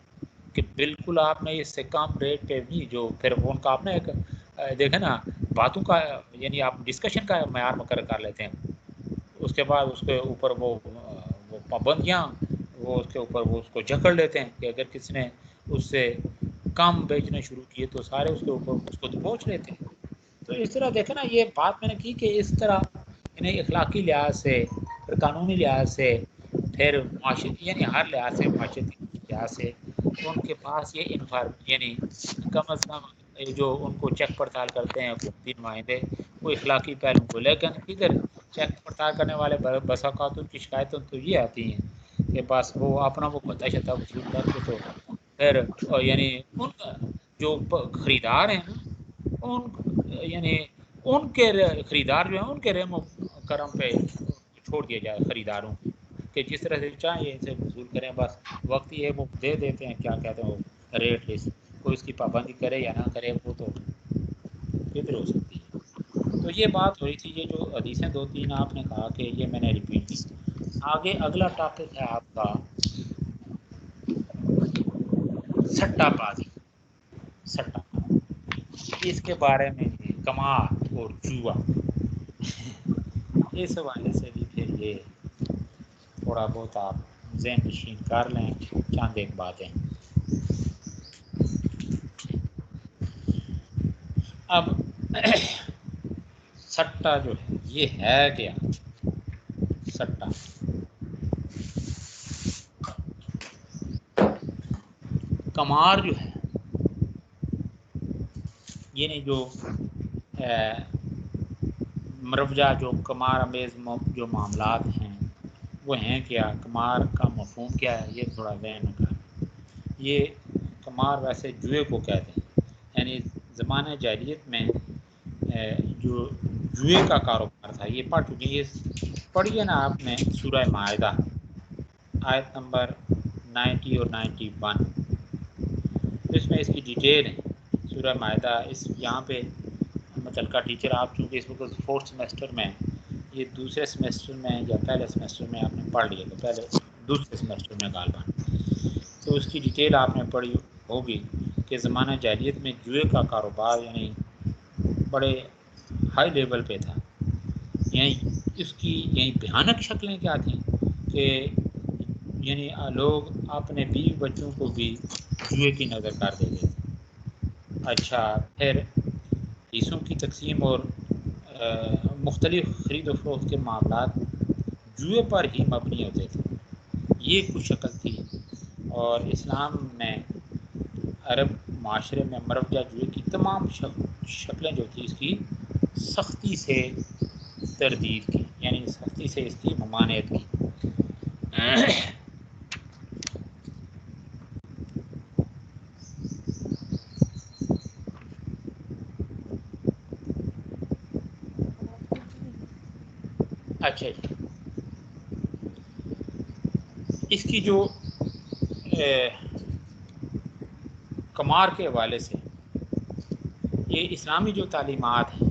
S1: کہ بالکل آپ نے اس سے کم ریٹ پہ بھی جو پھر وہ ان کا آپ نے ایک دیکھیں نا باتوں کا یعنی آپ ڈسکشن کا معیار مقرر کر لیتے ہیں، اس کے بعد اس کے اوپر وہ پابندیاں وہ اس کے اوپر وہ اس کو جکڑ لیتے ہیں کہ اگر کسی نے اس سے کم بیچنے شروع کیے تو سارے اس کے اوپر اس کو پہنچ لیتے ہیں، تو اس طرح دیکھیں نا یہ بات میں نے کی کہ اس طرح انہیں اخلاقی لحاظ سے، پھر قانونی لحاظ سے، پھر معاشرتی یعنی ہر لحاظ سے، معاشرتی لحاظ سے ان کے پاس یہ یعنی کم از کم جو ان کو چیک پڑتال کرتے ہیں حکومتی نمائندے وہ اخلاقی پہلو کو، لیکن ادھر چیک پڑتال کرنے والے بسا اوقات کی شکایتیں تو یہ آتی ہیں کہ بس وہ اپنا وہ پتہ شتہ وصول کر کے تو پھر یعنی ان کا جو خریدار ہیں نا یعنی ان کے خریدار جو ہیں ان کے رحم و کرم پہ چھوڑ دیا جائے خریداروں کہ جس طرح سے چاہیں ان سے وصول کریں، بس وقت یہ وہ دے دیتے ہیں کیا کہتے ہیں وہ ریٹ لسٹ، کوئی اس کی پابندی کرے یا نہ کرے وہ تو فکر ہو سکتی ہے۔ تو یہ بات ہوئی تھی، یہ جو حدیثیں 2-3 آپ نے کہا کہ یہ میں نے ریپیٹ کی۔ آگے اگلا ٹاپک ہے آپ کا سٹا بازی، سٹا، اس کے بارے میں قمار اور جوا، اس حوالے سے بھی پھر یہ تھوڑا بہت آپ ذہن نشین کر لیں چند ایک باتیں۔ اب سٹا جو ہے یہ ہے کیا؟ سٹا قمار جو ہے یعنی جو مروجہ جو قمار امیز جو معاملات ہیں وہ ہیں کیا، قمار کا مفہوم کیا ہے، یہ تھوڑا ذہن میں کر، یہ قمار ویسے جوئے کو کہتے ہیں، یعنی زمانہ جاہلیت میں جو جوئے کا کاروبار تھا، یہ پڑھ چکے، یہ پڑھیے نا آپ نے سورہ مائدہ آیت نمبر 90 اور 91، اس میں اس کی ڈیٹیل ہے سورہ مائدہ۔ اس یہاں پہ متعلقہ ٹیچر آپ چونکہ اس وقت 4th سیمسٹر میں، یہ دوسرے سیمسٹر میں یا پہلے سیمسٹر میں آپ نے پڑھ لیا، تو پہلے دوسرے سیمسٹر میں غالباً، تو اس کی ڈیٹیل آپ نے پڑھی ہوگی کہ زمانہ جاہلیت میں جوئے کا کاروبار یعنی بڑے ہائی لیول پہ تھا، یعنی اس کی یعنی بھیانک شکلیں کیا تھیں کہ یعنی لوگ اپنے بیوی بچوں کو بھی جوئے کی نظر کر دیتے تھے۔ اچھا، پھر حصوں کی تقسیم اور مختلف خرید و فروخت کے معاملات جوئے پر ہی مبنی ہوتے تھے، یہ کچھ شکل تھی، اور اسلام نے عرب معاشرے میں مروجہ جوئے کی تمام شکلیں جو تھی اس کی سختی سے تردید کی، یعنی سختی سے اس کی ممانعت کی۔ اچھا جی، اس کی جو قمار کے حوالے سے یہ اسلامی جو تعلیمات ہیں،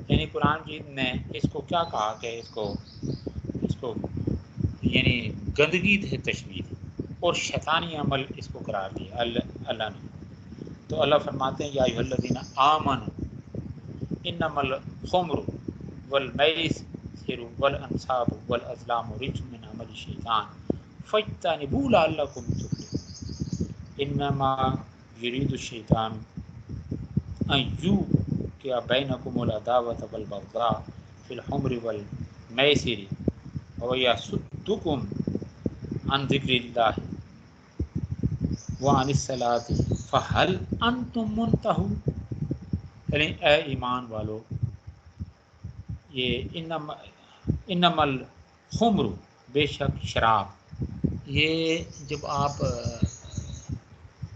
S1: یعنی قرآن مجید نے اس کو کیا کہا کہ اس کو یعنی گندگی ہے، تشبیہ اور شیطانی عمل اس کو قرار دیا اللہ نے. تو اللہ فرماتے ہیں یا ایھا الذین آمنوا انما الخمر والمیسر والانصاب والازلام رجس من عمل الشیطان فاجتنبوه لعلکم تفلحون. انما یرید الشیطان ان یوقع بینکم العداوۃ والبغضاء فی الخمر والمیسر ویصدکم عن ذکر اللہ وعن الصلاۃ فہل انتم منتہون. یعنی اے ایمان والو، یہ انما الخمر، بے شک شراب، یہ جب آپ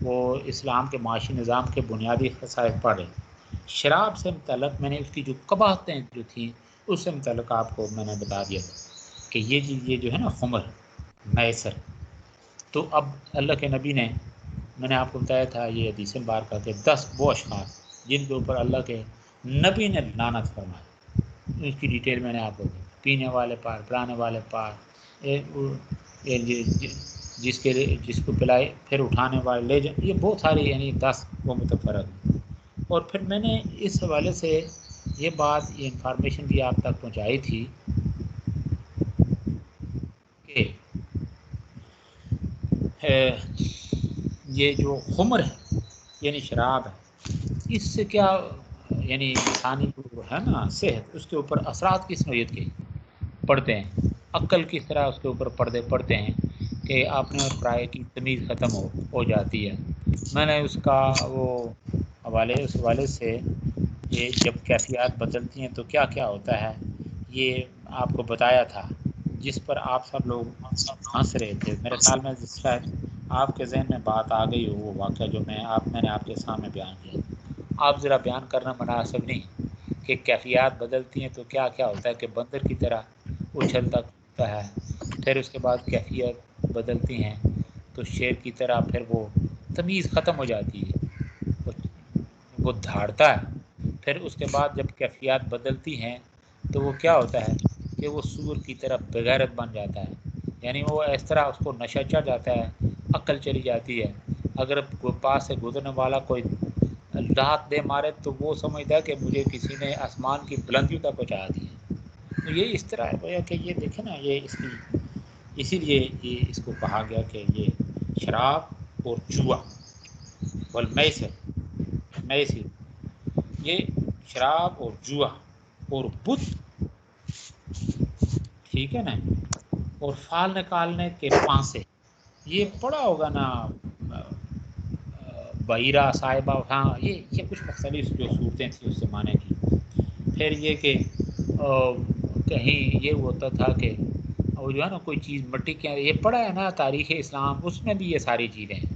S1: وہ اسلام کے معاشی نظام کے بنیادی خصائص پڑھیں، شراب سے متعلق میں نے اس کی جو قباحتیں جو تھیں اس سے متعلق آپ کو میں نے بتا دیا تھا کہ یہ جو ہے نا خمر میسر. تو اب اللہ کے نبی نے، میں نے آپ کو بتایا تھا یہ حدیث مبارکہ کہ 10 وہ اشخاص جن کے اوپر اللہ کے نبی نے لعنت فرمائی، اس کی ڈیٹیل میں نے آپ کو دی. پینے والے پار، پلانے والے پار، جس کو پلائے پھر اٹھانے والے لے جائیں، یہ بہت ساری یعنی 10 وہ متفرق. اور پھر میں نے اس حوالے سے یہ بات، یہ انفارمیشن بھی آپ تک پہنچائی تھی کہ یہ جو خمر ہے یعنی شراب ہے، اس سے کیا یعنی انسانی جو ہے نا صحت، اس کے اوپر اثرات کس نوعیت کے پڑتے ہیں، عقل کس طرح اس کے اوپر پردے پڑتے ہیں کہ آپ نے پرائے کی تمیز ختم ہو جاتی ہے. میں نے اس کا وہ اس حوالے سے یہ جب کیفیات بدلتی ہیں تو کیا کیا ہوتا ہے یہ آپ کو بتایا تھا، جس پر آپ سب لوگ ہنس رہے تھے. میرے خیال میں شاید آپ کے ذہن میں بات آ گئی ہو وہ واقعہ جو میں نے آپ کے سامنے بیان کیا. آپ ذرا بیان کرنا مناسب نہیں کہ کیفیات بدلتی ہیں تو کیا کیا ہوتا ہے کہ بندر کی طرح اچھلتا کودتا ہے، پھر اس کے بعد کیفیت بدلتی ہیں تو شیر کی طرح پھر وہ تمیز ختم ہو جاتی ہے، وہ دھاڑتا ہے. پھر اس کے بعد جب کیفیات بدلتی ہیں تو وہ کیا ہوتا ہے کہ وہ سور کی طرح بغیرت بن جاتا ہے. یعنی وہ اس طرح اس کو نشہ چڑھ جاتا ہے، عقل چلی جاتی ہے. اگر پاس سے گزرنے والا کوئی لات دے مارے تو وہ سمجھتا ہے کہ مجھے کسی نے آسمان کی بلندیوں تک پہنچا دی ہے. تو یہ اس طرح ہے کہ یہ دیکھیں نا، یہ اسی لیے یہ اس کو کہا گیا کہ یہ شراب اور جوا والمیسر، یہ شراب اور جوا اور بت، ٹھیک ہے نا، اور فال نکالنے کے پانسے، یہ پڑا ہوگا نا بحیرہ صاحبہ. ہاں یہ کچھ مختلف جو صورتیں تھیں اس زمانے کی. پھر یہ کہ کہیں یہ ہوتا تھا کہ وہ جو ہے نا کوئی چیز مٹی کے، یہ پڑا ہے نا تاریخ اسلام، اس میں بھی یہ ساری چیزیں ہیں.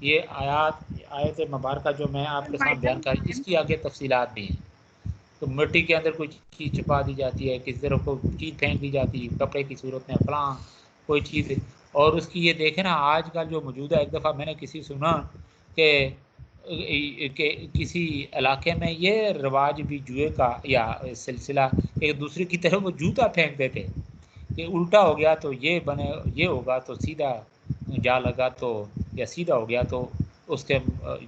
S1: یہ آیت مبارکہ جو میں آپ کے سامنے بیان کر، اس کی آگے تفصیلات بھی ہیں. تو مٹی کے اندر کوئی چیز چھپا دی جاتی ہے، کسی طرح کوئی چیز پھینک دی جاتی ہے کپڑے کی صورت میں، فلاں کوئی چیز. اور اس کی یہ دیکھیں نا آج کل جو موجود ہے، ایک دفعہ میں نے کسی سنا کہ کسی علاقے میں یہ رواج بھی جوئے کا یا سلسلہ ایک دوسرے کی طرف وہ جوتا پھینکتے تھے کہ الٹا ہو گیا تو یہ بنے، یہ ہوگا تو سیدھا جا لگا تو، یا سیدھا ہو گیا تو اس کے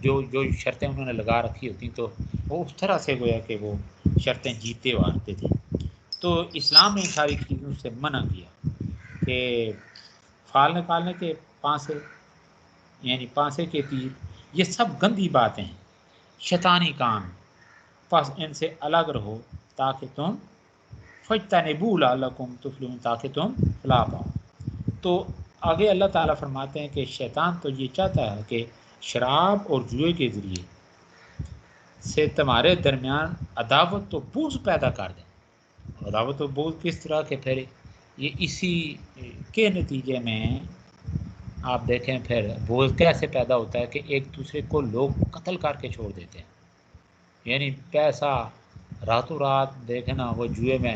S1: جو شرطیں انہوں نے لگا رکھی ہوتی تو وہ اس طرح سے گویا کہ وہ شرطیں جیتے و ہارتے تھے. تو اسلام نے ان ساری چیزوں سے منع کیا کہ فال نکالنے کے پانسے یعنی پانسے کے تیر، یہ سب گندی باتیں ہیں، شیطانی کام. پس ان سے الگ رہو تاکہ تم فاجتنبوا لعلکم تفلحون، تاکہ تم فلاح پاؤ. تو آگے اللہ تعالیٰ فرماتے ہیں کہ شیطان تو یہ چاہتا ہے کہ شراب اور جوئے کے ذریعے سے تمہارے درمیان عداوت و بغض پیدا کر دیں. عداوت و بغض کس طرح کے؟ پھر یہ اسی کے نتیجے میں آپ دیکھیں پھر بغض کیسے پیدا ہوتا ہے کہ ایک دوسرے کو لوگ قتل کر کے چھوڑ دیتے ہیں. یعنی پیسہ راتوں رات دیکھنا وہ جوئے میں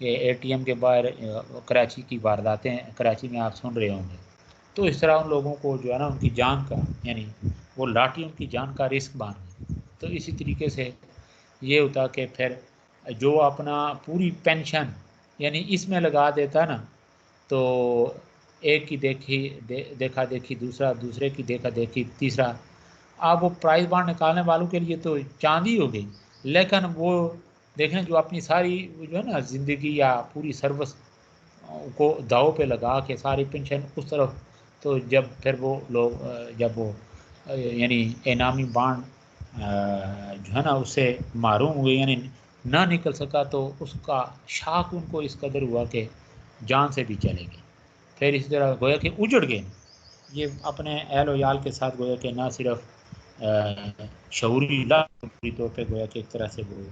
S1: یہ ATM کے باہر کراچی کی وارداتیں کراچی میں آپ سن رہے ہوں گے، تو اس طرح ان لوگوں کو جو ہے نا ان کی جان کا یعنی وہ لاٹھی ان کی جان کا رسک بن گئی۔ تو اسی طریقے سے یہ ہوتا کہ پھر جو اپنا پوری پینشن یعنی اس میں لگا دیتا نا، تو ایک کی دیکھا دیکھی دوسرا، دوسرے کی دیکھا دیکھی تیسرا، آپ وہ پرائز بانڈ نکالنے والوں کے لیے تو چاندی ہو گئی، لیکن وہ دیکھیں جو اپنی ساری جو ہے نا زندگی یا پوری سروس کو داؤ پہ لگا کے ساری پینشن اس طرف، تو جب پھر وہ لوگ جب وہ یعنی انعامی بانڈ جو ہے نا اس سے محروم ہوئے یعنی نہ نکل سکا، تو اس کا شاخ ان کو اس قدر ہوا کہ جان سے بھی چلے گئے۔ پھر اسی طرح گویا کہ اجڑ گئے یہ اپنے اہل و عیال کے ساتھ، گویا کہ نہ صرف شعوری لاپری طور پہ گویا کہ ایک طرح سے وہ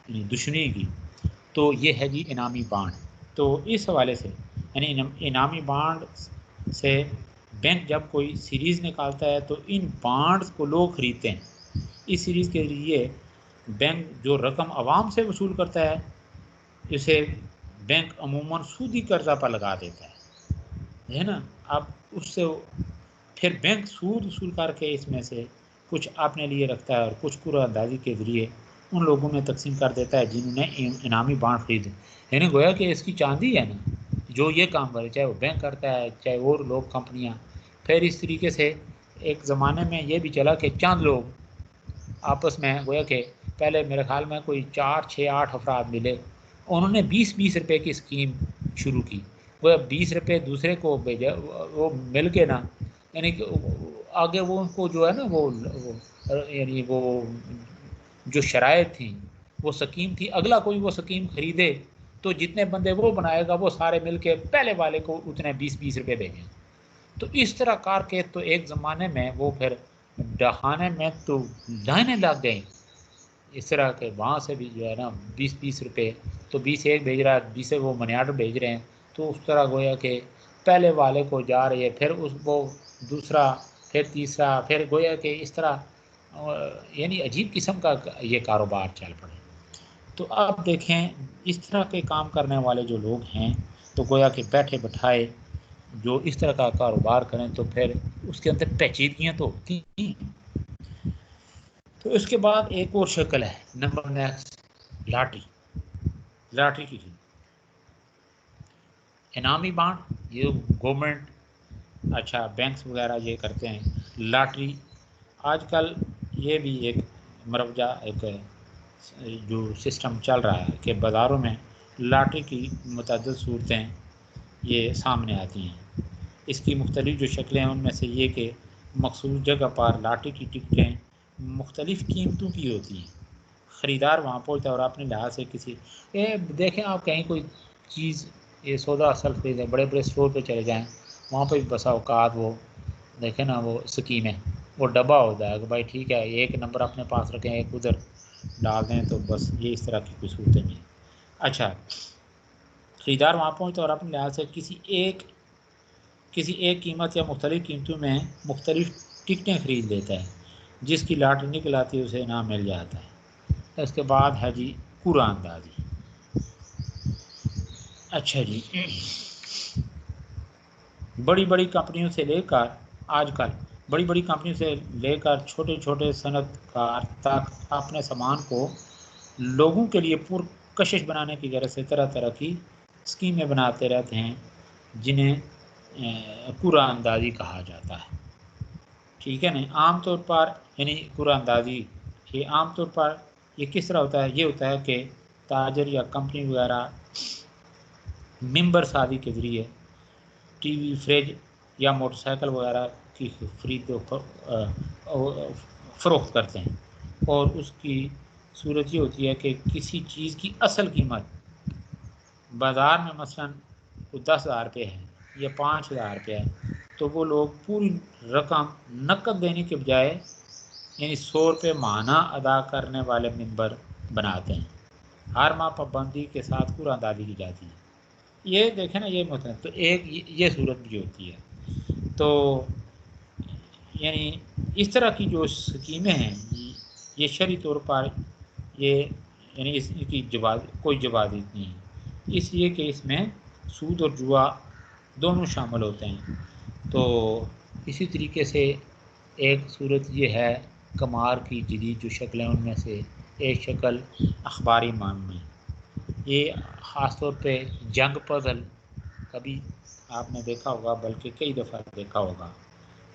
S1: یعنی دشمنی کی۔ تو یہ ہے جی انعامی بانڈ۔ تو اس حوالے سے یعنی انعامی بانڈ سے بینک جب کوئی سیریز نکالتا ہے تو ان بانڈز کو لوگ خریدتے ہیں۔ اس سیریز کے ذریعے بینک جو رقم عوام سے وصول کرتا ہے اسے بینک عموماً سودی قرضہ پر لگا دیتا ہے نا۔ اب اس سے پھر بینک سود وصول کر کے اس میں سے کچھ اپنے لیے رکھتا ہے اور کچھ قرعہ اندازی کے ذریعے ان لوگوں میں تقسیم کر دیتا ہے جنہوں نے انعامی بانڈ خریدے۔ یعنی گویا کہ اس کی چاندی ہے نا جو یہ کام کرے، چاہے وہ بینک کرتا ہے چاہے اور لوگ کمپنیاں۔ پھر اس طریقے سے ایک زمانے میں یہ بھی چلا کہ چند لوگ آپس میں گویا کہ پہلے میرے خیال میں کوئی 4 6 8 افراد ملے، انہوں نے 20 روپے کی اسکیم شروع کی، وہ 20 روپے دوسرے کو بھیجا، وہ مل کے نا یعنی کہ آگے وہ ان کو جو ہے نا وہ یعنی وہ جو شرائط تھیں وہ سکیم تھی، اگلا کوئی وہ سکیم خریدے تو جتنے بندے وہ بنائے گا وہ سارے مل کے پہلے والے کو اتنے 20 روپے بھیجیں۔ تو اس طرح کر کے تو ایک زمانے میں وہ پھر ڈہانے میں تو لائنیں لگ گئیں اس طرح کہ وہاں سے بھی جو ہے نا 20 روپے، تو 20 ایک بھیج رہا ہے 20 وہ منی آرڈر بھیج رہے ہیں، تو اس طرح گویا کہ پہلے والے کو جا رہی ہے، پھر اس وہ دوسرا، پھر تیسرا، پھر گویا کہ اس طرح یعنی عجیب قسم کا یہ کاروبار چل پڑے۔ تو آپ دیکھیں اس طرح کے کام کرنے والے جو لوگ ہیں تو گویا کہ بیٹھے بٹھائے جو اس طرح کا کاروبار کریں تو پھر اس کے اندر پیچیدگیاں تو ہوتی ہیں۔ تو اس کے بعد ایک اور شکل ہے نمبر نیکسٹ لاٹری کی انعامی بانڈ، یہ گورنمنٹ اچھا بینکس وغیرہ یہ کرتے ہیں۔ لاٹری آج کل یہ بھی ایک مروجہ ایک جو سسٹم چل رہا ہے کہ بازاروں میں لاٹری کی متعدد صورتیں یہ سامنے آتی ہیں۔ اس کی مختلف جو شکلیں ہیں ان میں سے یہ کہ مخصوص جگہ پر لاٹری کی ٹکٹیں مختلف قیمتوں کی ہوتی ہیں، خریدار وہاں پہنچتا ہے اور اپنے لحاظ سے کسی دیکھیں آپ کہیں کوئی چیز یہ سودا اصل خریدیں، بڑے بڑے اسٹور پہ چلے جائیں وہاں پہ بسا اوقات وہ دیکھیں نا وہ سکیمیں وہ ڈبہ ہوتا ہے کہ بھائی ٹھیک ہے ایک نمبر اپنے پاس رکھیں ایک ادھر ڈال دیں، تو بس یہ اس طرح کی کوئی صورتیں نہیں۔ اچھا خریدار وہاں پہنچتا ہے اور اپنے لحاظ سے کسی ایک قیمت یا مختلف قیمتوں میں مختلف ٹکٹیں خرید لیتا ہے، جس کی لاٹری نکل آتی ہے اسے انعام مل جاتا ہے۔ اس کے بعد ہے جی قرعہ اندازی۔ اچھا جی بڑی بڑی کمپنیوں سے لے کر آج کل بڑی بڑی کمپنیوں سے لے کر چھوٹے چھوٹے صنعت کار تک اپنے سامان کو لوگوں کے لیے پرکشش بنانے کی غرض سے طرح طرح کی اسکیمیں بناتے رہتے ہیں جنہیں قرعہ اندازی کہا جاتا ہے، ٹھیک ہے نا۔ عام طور پر یعنی قرعہ اندازی یہ عام طور پر یہ کس طرح ہوتا ہے، یہ ہوتا ہے کہ تاجر یا کمپنی وغیرہ ممبر سازی کے ذریعے ٹی وی، فریج یا موٹر سائیکل وغیرہ کی خرید و فروخت کرتے ہیں، اور اس کی صورت یہ ہوتی ہے کہ کسی چیز کی اصل قیمت بازار میں مثلاً 10,000 روپے ہے یا 5,000 روپے ہے، تو وہ لوگ پوری رقم نقد دینے کے بجائے یعنی 100 روپے ماہانہ ادا کرنے والے ممبر بناتے ہیں۔ ہر ماہ پابندی کے ساتھ قرعہ اندازی کی جاتی ہے۔ یہ دیکھیں نا یہ مطلب تو ایک یہ صورت بھی ہوتی ہے۔ تو یعنی اس طرح کی جو اسکیمیں ہیں یہ شرعی طور پر یہ یعنی اس کی کوئی جواز نہیں ہے۔ اس لیے کہ اس میں سود اور جوا دونوں شامل ہوتے ہیں۔ تو اسی طریقے سے ایک صورت یہ ہے قمار کی جدید جو شکلیں ان میں سے ایک شکل اخباری معنی، یہ خاص طور پہ جنگ پزل کبھی آپ نے دیکھا ہوگا، بلکہ کئی دفعہ دیکھا ہوگا،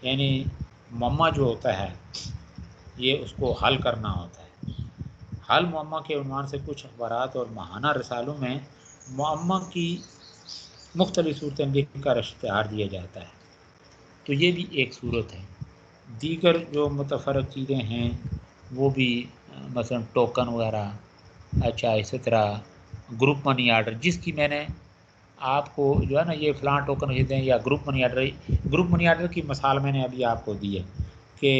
S1: یعنی معمہ جو ہوتا ہے یہ اس کو حل کرنا ہوتا ہے۔ حل معمہ کے عنوان سے کچھ اخبارات اور ماہانہ رسالوں میں معمہ کی مختلف صورتیں لکھ کر اشتہار دیا جاتا ہے، تو یہ بھی ایک صورت ہے۔ دیگر جو متفرق چیزیں ہیں وہ بھی مثلا ٹوکن وغیرہ، اچھا اسی طرح گروپ منی آرڈر، جس کی میں نے آپ کو جو ہے نا یہ فلاں ٹوکن خریدتے ہیں یا گروپ منی آرڈر کی مثال میں نے ابھی آپ کو دی ہے کہ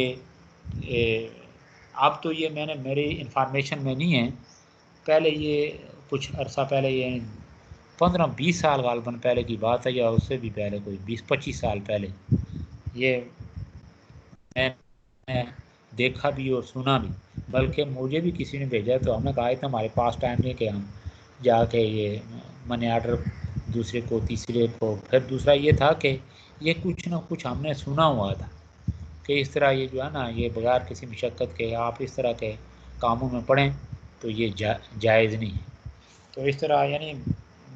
S1: اب تو یہ میں نے میری انفارمیشن میں نہیں ہے، پہلے یہ کچھ عرصہ پہلے، یہ 15-20 سال غالباً پہلے کی بات ہے یا اس سے بھی پہلے، کوئی 20-25 سال پہلے یہ میں نے دیکھا بھی اور سنا بھی، بلکہ مجھے بھی کسی نے بھیجا تو ہم نے کہا تھا ہمارے پاس ٹائم نہیں کہ ہم جا کے یہ منی آرڈر دوسرے کو، تیسرے کو، پھر دوسرا یہ تھا کہ یہ کچھ نہ کچھ ہم نے سنا ہوا تھا کہ اس طرح یہ جو ہے نا یہ بغیر کسی مشقت کے آپ اس طرح کے کاموں میں پڑھیں تو یہ جائز نہیں ہے۔ تو اس طرح یعنی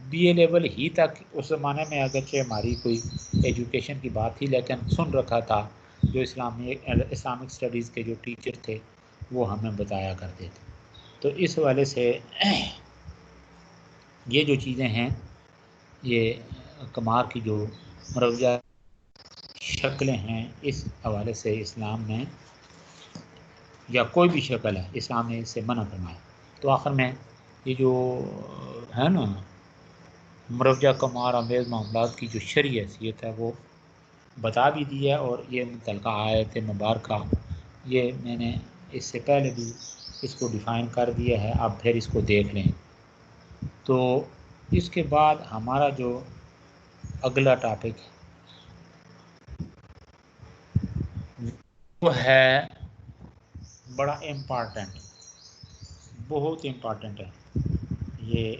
S1: بی اے لیول ہی تک اس زمانے میں اگرچہ ہماری کوئی ایجوکیشن کی بات تھی، لیکن سن رکھا تھا جو اسلامک اسٹڈیز کے جو ٹیچر تھے وہ ہمیں بتایا کرتے تھے۔ تو اس حوالے سے یہ جو چیزیں ہیں، یہ قمار کی جو مروجہ شکلیں ہیں، اس حوالے سے اسلام میں یا کوئی بھی شکل ہے اسلام نے اس سے منع فرمایا۔ تو آخر میں یہ جو ہے نا مروجہ قمار آمیز معاملات کی جو شرعی حیثیت ہے وہ بتا بھی دی ہے، اور یہ متعلقہ آیت مبارکہ یہ میں نے اس سے پہلے بھی اس کو ڈیفائن کر دیا ہے، آپ پھر اس کو دیکھ لیں۔ تو اس کے بعد ہمارا جو اگلا ٹاپک ہے وہ ہے بڑا امپارٹنٹ، بہت امپارٹنٹ ہے یہ،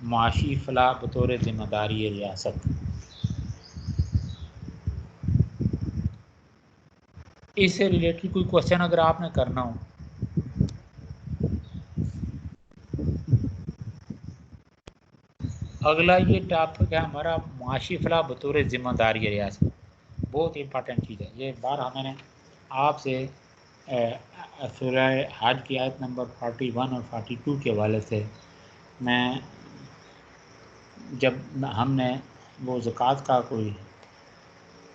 S1: معاشی فلاح بطور ذمہ داری ریاست۔ اس سے ریلیٹڈ کوئی کوشچن اگر آپ نے کرنا ہو۔ اگلا یہ ٹاپک ہے ہمارا معاشی فلاح بطور ذمہ داری ریاست، بہت امپارٹنٹ چیز ہے یہ۔ بارہا میں نے آپ سے سورہ حج کی آیت نمبر 41 اور 42 کے حوالے سے میں جب ہم نے وہ زکوٰۃ کا کوئی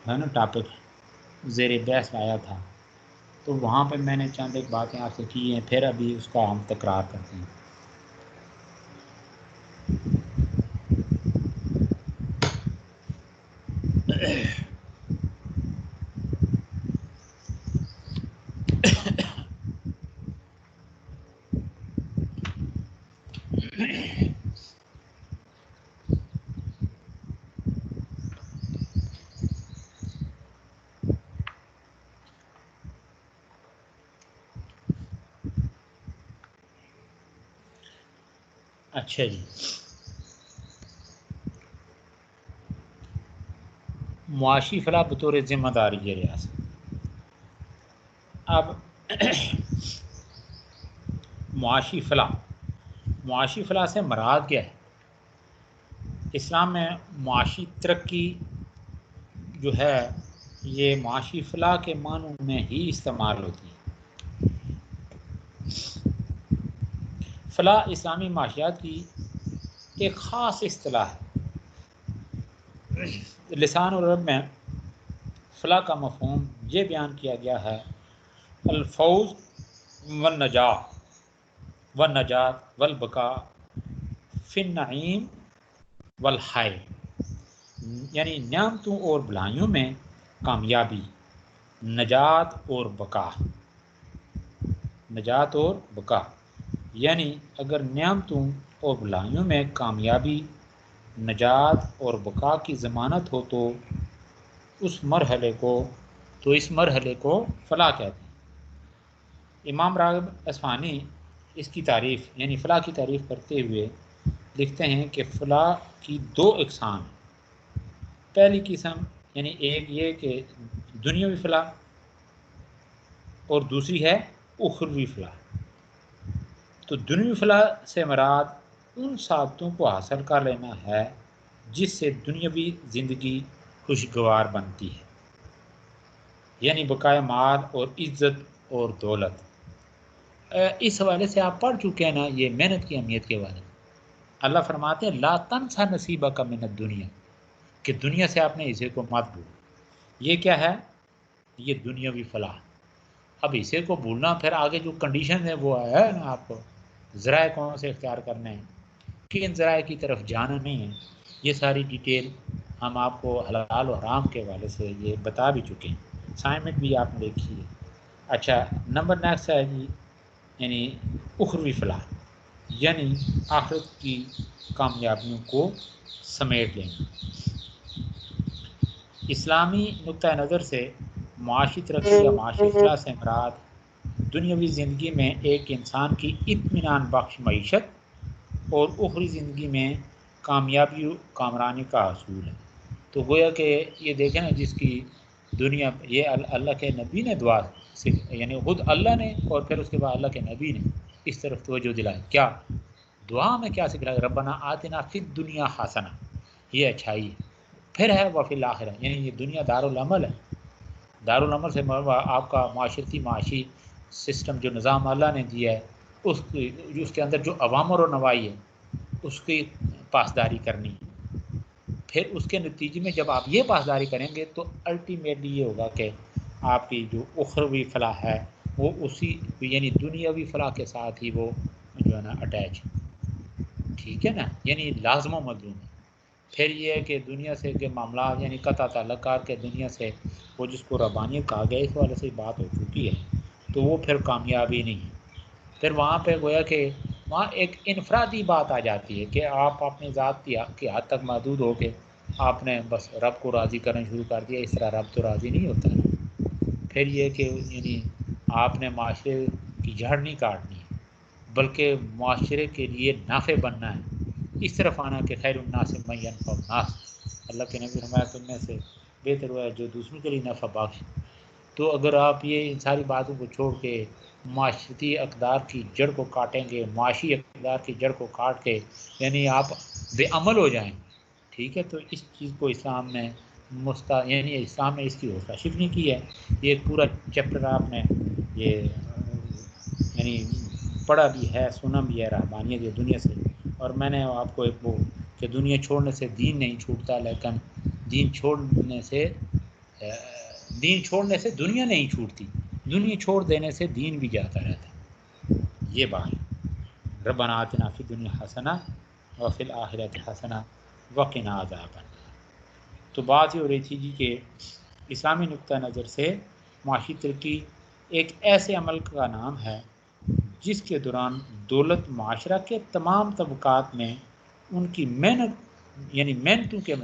S1: ہے نا ٹاپک زیر بحث لایا تھا تو وہاں پہ میں نے چند ایک باتیں آپ سے کی ہیں، پھر ابھی اس کا ہم تکرار کرتے ہیں۔ اچھا جی، معاشی فلاح بطور ذمہ داری یہ ریاست۔ اب معاشی فلاح سے مراد کیا ہے؟ اسلام میں معاشی ترقی جو ہے یہ معاشی فلاح کے معنوں میں ہی استعمال ہوتی ہے۔ فلاح اسلامی معاشیات کی ایک خاص اصطلاح ہے۔ لسان العرب میں فلاح کا مفہوم یہ بیان کیا گیا ہے: الفوز والنجات والبقاء فی النعیم والخیر، یعنی نعمتوں اور بھلائیوں میں کامیابی، نجات اور بقا، یعنی اگر نعمتوں اور بھلائیوں میں کامیابی، نجات اور بقا کی ضمانت ہو تو اس مرحلے کو تو اس مرحلے کو فلاح کہتے ہیں۔ امام راغب اصفہانی اس کی تعریف یعنی فلاح کی تعریف کرتے ہوئے لکھتے ہیں کہ فلاح کی دو اقسام ہیں۔ پہلی قسم یعنی ایک یہ کہ دنیاوی فلاح اور دوسری ہے اخروی فلاح۔ تو دنیاوی فلاح سے مراد ان سعادتوں کو حاصل کر لینا ہے جس سے دنیاوی زندگی خوشگوار بنتی ہے، یعنی بقائے مال اور عزت اور دولت۔ اس حوالے سے آپ پڑھ چکے ہیں نا یہ محنت کی اہمیت کے بارے میں۔ اللہ فرماتے ہیں لا تنسا نصیبک من الدنیا، کہ دنیا سے آپ نے حصے کو مت بھولو۔ یہ کیا ہے؟ یہ دنیاوی فلاح۔ اب حصے کو بھولنا پھر آگے جو کنڈیشن ہے وہ ہے نا، آپ کو ذرائع کون سے اختیار کرنے ہیں، کن ذرائع کی طرف جانا نہیں ہے، یہ ساری ڈیٹیل ہم آپ کو حلال و حرام کے حوالے سے یہ بتا بھی چکے ہیں، اسائنمنٹ بھی آپ نے دیکھی ہے۔ اچھا، نمبر نیکسٹ ہے جی یعنی اخروی فلاح، یعنی آخرت کی کامیابیوں کو سمیٹ لینا۔ اسلامی نقطہ نظر سے معاشی ترقی یا معاشی فلاح سے مراد دنیاوی زندگی میں ایک انسان کی اطمینان بخش معیشت اور اخروی زندگی میں کامیابی و کامرانی کا حصول ہے۔ تو گویا کہ یہ دیکھیں نا، جس کی دنیا یہ اللہ کے نبی نے دعا یعنی خود اللہ نے اور پھر اس کے بعد اللہ کے نبی نے اس طرف توجہ دلائی، کیا دعا میں کیا سکھلایا؟ ربنا آتنا فی الدنیا حسنہ، یہ اچھائی ہے۔ پھر ہے وفی الآخرہ، یعنی یہ دنیا دارالعمل ہے۔ دارالعمل سے آپ کا معاشرتی معاشی سسٹم جو نظام اللہ نے دیا ہے اس کے اندر جو اوامر و نوائی ہے اس کی پاسداری کرنی ہے۔ پھر اس کے نتیجے میں جب آپ یہ پاسداری کریں گے تو الٹیمیٹلی یہ ہوگا کہ آپ کی جو اخروی فلاح ہے وہ اسی یعنی دنیاوی فلاح کے ساتھ ہی وہ جو ہے نا اٹیچ، ٹھیک ہے نا، یعنی لازم و ملزوم ہے۔ پھر یہ ہے کہ دنیا سے کے معاملات یعنی قطع تعلقات کے دنیا سے وہ جس کو ربانیت کہا گیا اس والے سے بات ہو چکی ہے، تو وہ پھر کامیابی نہیں ہے۔ پھر وہاں پہ گویا کہ وہاں ایک انفرادی بات آ جاتی ہے کہ آپ اپنی ذات کی حد تک محدود ہو کے آپ نے بس رب کو راضی کرنا شروع کر دیا، اس طرح رب تو راضی نہیں ہوتا ہے۔ پھر یہ کہ یعنی آپ نے معاشرے کی جڑ نہیں کاٹنی ہے بلکہ معاشرے کے لیے نافع بننا ہے، اس طرف آنا کہ خیر الناس من ینفع الناس، اللہ کے نبی فرمایا تم میں سے بہتر ہوا ہے جو دوسروں کے لیے نفع بخش۔ تو اگر آپ یہ ان ساری باتوں کو چھوڑ کے معاشرتی اقدار کی جڑ کو کاٹیں گے، معاشی اقدار کی جڑ کو کاٹ کے یعنی آپ بے عمل ہو جائیں، ٹھیک ہے، تو اس چیز کو اسلام نے یعنی اسلام نے اس کی حوصلہ شکنی کی ہے۔ یہ ایک پورا چیپٹر آپ نے یہ یعنی پڑھا بھی ہے، سنا بھی ہے، رہبانیت یہ دنیا سے۔ اور میں نے آپ کو ایک وہ کہ دنیا چھوڑنے سے دین نہیں چھوٹتا، لیکن دین چھوڑنے سے دنیا نہیں چھوٹتی، دنیا چھوڑ دینے سے دین بھی جاتا رہتا ہے۔ یہ بات ربنا آتنا فی الدنیا حسنہ وفی الآخرۃ حسنہ وقنا عذاب النار۔ تو بات یہ ہو رہی تھی جی کہ اسلامی نقطہ نظر سے معاشی ترقی ایک ایسے عمل کا نام ہے جس کے دوران دولت معاشرہ کے تمام طبقات میں ان کی محنت یعنی محنت کے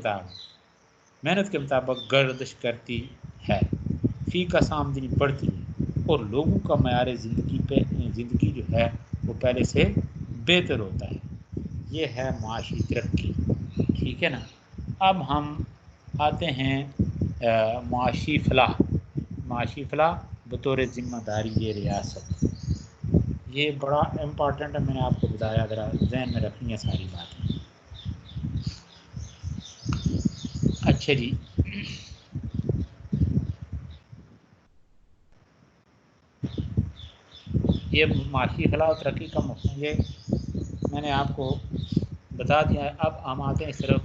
S1: مطابق گردش کرتی ہے، فی کا آمدنی بڑھتی ہے اور لوگوں کا معیار زندگی جو ہے وہ پہلے سے بہتر ہوتا ہے۔ یہ ہے معاشی ترقی، ٹھیک ہے نا۔ اب ہم آتے ہیں معاشی فلاح بطور ذمہ داری یہ ریاست، یہ بڑا امپورٹنٹ ہے، میں نے آپ کو بتایا، ذرا ذہن میں رکھنی ہے ساری باتیں۔ اچھا جی، یہ معاشی فلاح و ترقی کا مفہوم یہ میں نے آپ کو بتا دیا ہے۔ اب ہم آتے ہیں صرف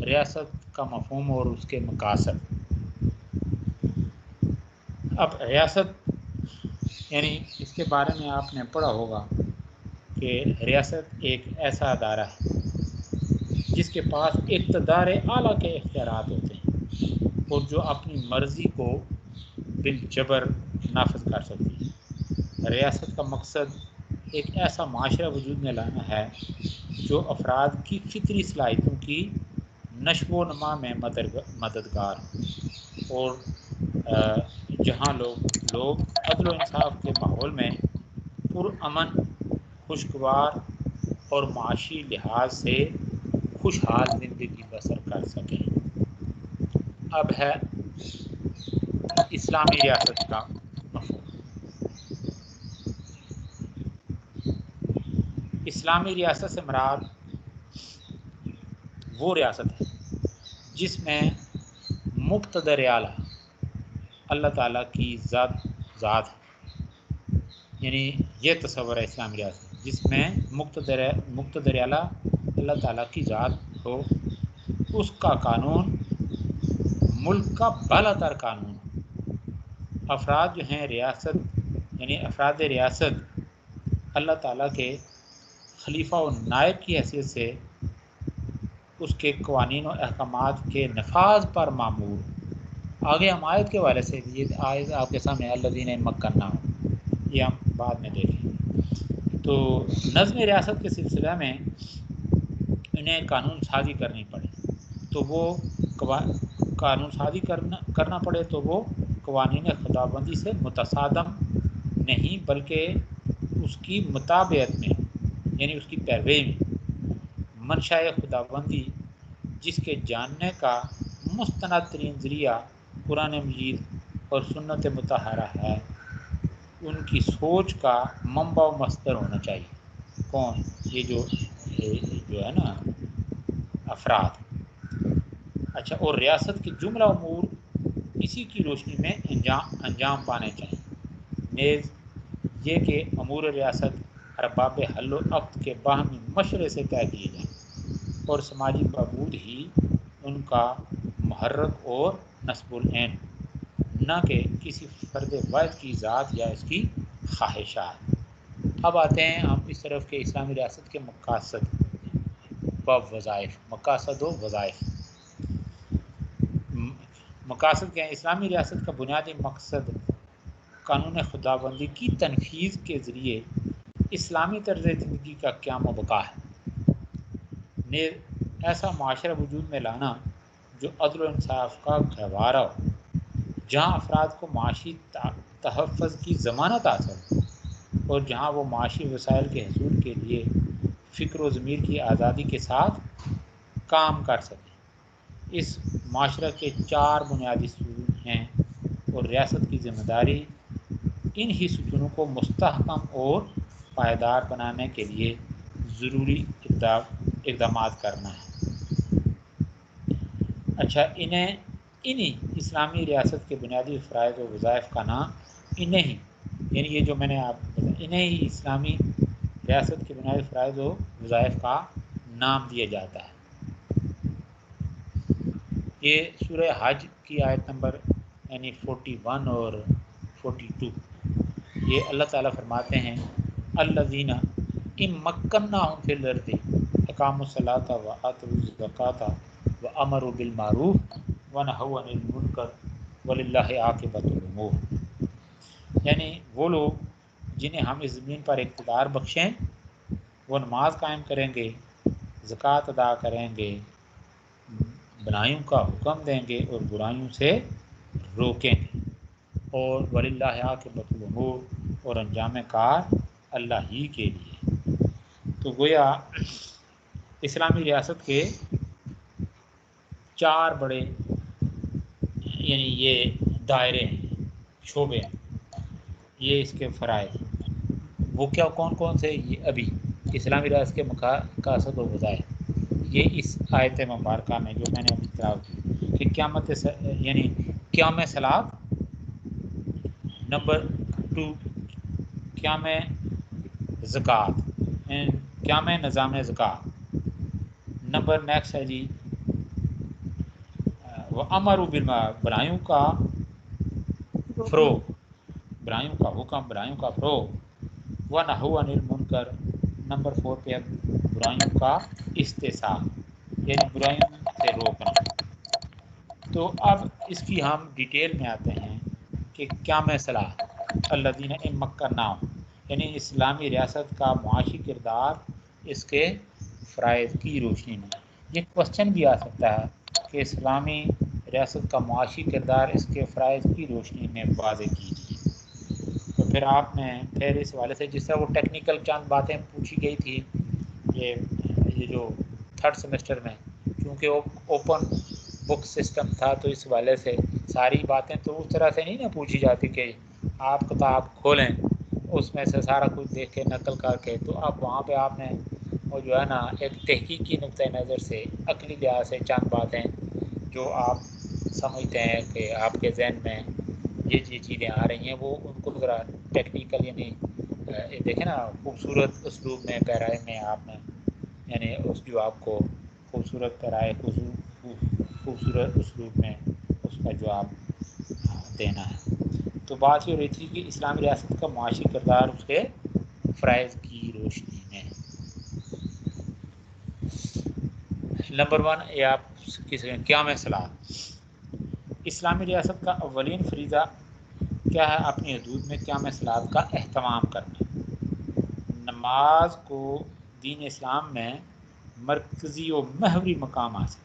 S1: ریاست کا مفہوم اور اس کے مقاصد۔ اب ریاست یعنی اس کے بارے میں آپ نے پڑھا ہوگا کہ ریاست ایک ایسا ادارہ ہے جس کے پاس اقتدار اعلیٰ کے اختیارات ہوتے ہیں اور جو اپنی مرضی کو بالجبر نافذ کر سکتی ہے۔ ریاست کا مقصد ایک ایسا معاشرہ وجود میں لانا ہے جو افراد کی فطری صلاحیتوں کی نشو و نما میں مددگار ہو اور جہاں لوگ عدل و انصاف کے ماحول میں پرامن، خوشگوار اور معاشی لحاظ سے خوشحال زندگی بسر کر سکیں۔ اب ہے اسلامی ریاست کا مفہوم۔ اسلامی ریاست سے مراد وہ ریاست ہے جس میں مقتدر اعلیٰ اللہ تعالیٰ کی ذات ہے، یعنی یہ تصور ہے اسلامی ریاست جس میں مقتدر اعلیٰ اللہ تعالیٰ کی ذات ہو، اس کا قانون ملک کا بالا تر قانون ہو، افراد جو ہیں ریاست یعنی افراد ریاست اللہ تعالیٰ کے خلیفہ و نائب کی حیثیت سے اس کے قوانین و احکامات کے نفاذ پر مامور۔ آگے ہم آیت کے حوالے سے بھی، یہ آیت آپ کے سامنے الذین ان مکناہم، یہ ہم بعد میں دیکھیں گے۔ تو نظم ریاست کے سلسلہ میں انہیں قانون سازی کرنی پڑے تو وہ قانون سازی کرنا پڑے تو وہ قوانین خداوندی سے متصادم نہیں بلکہ اس کی مطابعت میں، یعنی اس کی پیروی میں، منشاء خداوندی جس کے جاننے کا مستند ترین ذریعہ قرآن مجید اور سنت مطہرہ ہے، ان کی سوچ کا منبع و مصدر ہونا چاہیے۔ کون؟ یہ جو ہے نا افراد۔ اچھا، اور ریاست کے جملہ امور اسی کی روشنی میں انجام پانے چاہیے، نیز یہ کہ امور ریاست ارباب حل و عقد کے باہمی مشورے سے طے کیے جائیں اور سماجی بہبود ہی ان کا محرک اور نصب العین، نہ کہ کسی فرد واحد کی ذات یا اس کی خواہشات۔ اب آتے ہیں ہم اس طرف کے اسلامی ریاست کے مقاصد و وظائف۔ مقاصد و وظائف، مقاصد کیا ہیں؟ اسلامی ریاست کا بنیادی مقصد قانون خداوندی کی تنفیذ کے ذریعے اسلامی طرز زندگی کا قیام و بقا ہے، ایسا معاشرہ وجود میں لانا جو عدل و انصاف کا گہوارہ ہو، جہاں افراد کو معاشی تحفظ کی ضمانت حاصل ہو اور جہاں وہ معاشی وسائل کے حصول کے لیے فکر و ضمیر کی آزادی کے ساتھ کام کر سکیں۔ اس معاشرہ کے 4 بنیادی ستون ہیں اور ریاست کی ذمہ داری ان ہی ستونوں کو مستحکم اور پائیدار بنانے کے لیے ضروری اقدامات کرنا ہے۔ اچھا، انہی اسلامی ریاست کے بنیادی فرائض و وظائف کا نام یعنی یہ جو میں نے آپ کو بتایا، انہیں ہی اسلامی ریاست کے بنیادی فرائض و وظائف کا نام دیا جاتا ہے۔ یہ سورہ حج کی آیت نمبر یعنی 41 اور 42، یہ اللہ تعالیٰ فرماتے ہیں الذین ان مکناہم فی الارض اقاموا الصلاۃ وآتوا الزکاۃ وامروا بالمعروف ونہوا عن المنکر وللہ عاقبۃ الامور، یعنی وہ لوگ جنہیں ہم اس زمین پر اقتدار بخشیں، وہ نماز قائم کریں گے، زکوٰۃ ادا کریں گے، بھلائیوں کا حکم دیں گے اور برائیوں سے روکیں گے، اور وللہ عاقبۃ الامور، اور انجام کار اللہ ہی کے لیے۔ تو گویا اسلامی ریاست کے 4 بڑے یعنی یہ دائرے ہیں، شعبے ہیں، یہ اس کے فرائض، وہ کیا کون سے؟ یہ ابھی اسلامی ریاست کے مقاصد و وظائف، یہ اس آیت مبارکہ میں جو میں نے ابھی تلاوت کی کہ قیام صلاۃ، نمبر 2 قیام زکوٰۃ، قیام نظام زکوٰۃ، نمبر نیکسٹ ہے جی وَأَمَرُوا بِالْمَعْرُوفِ، برائیوں کا فروغ، برائیوں کا حکم، برائیوں کا فروغ، وَنَهَوْا عَنِ الْمُنکَرِ، نمبر 4 پہ برائیوں کا استحصال، یعنی برائیوں سے روکنا۔ تو اب اس کی ہم ڈیٹیل میں آتے ہیں کہ قیام صلاۃ الذین ان مکناہم، یعنی اسلامی ریاست کا معاشی کردار اس کے فرائض کی روشنی میں۔ یہ کوشچن بھی آ سکتا ہے کہ اسلامی ریاست کا معاشی کردار اس کے فرائض کی روشنی میں واضح کیجیے۔ تو پھر آپ نے پھر اس حوالے سے جس طرح وہ ٹیکنیکل چند باتیں پوچھی گئی تھی، یہ جو تھرڈ سیمسٹر میں چونکہ اوپن بک سسٹم تھا تو اس حوالے سے ساری باتیں تو اس طرح سے نہیں نا پوچھی جاتی کہ آپ کتاب کھولیں اس میں سے سارا کچھ دیکھ کے نقل کر کے، تو آپ وہاں پہ آپ نے وہ جو ہے نا ایک تحقیقی نقطۂ نظر سے عقلی لحاظ سے چند باتیں جو آپ سمجھتے ہیں کہ آپ کے ذہن میں یہ چیزیں آ رہی ہیں وہ ان کو ذرا ٹیکنیکل یعنی دیکھیں نا خوبصورت اسلوب میں پیرائے میں آپ نے یعنی اس جو آپ کو خوبصورت پیرائے خوبصورت اسلوب میں اس کا جواب دینا ہے۔ تو بات یہ ہو رہی تھی کہ اسلامی ریاست کا معاشی کردار اس کے فرائض کی روشنی میں۔ نمبر 1 یہ آپ کس قیام صلاۃ، اسلامی ریاست کا اولین فریضہ کیا ہے؟ اپنی حدود میں قیام صلاۃ کا اہتمام کرنا۔ نماز کو دین اسلام میں مرکزی و محوری مقام حاصل،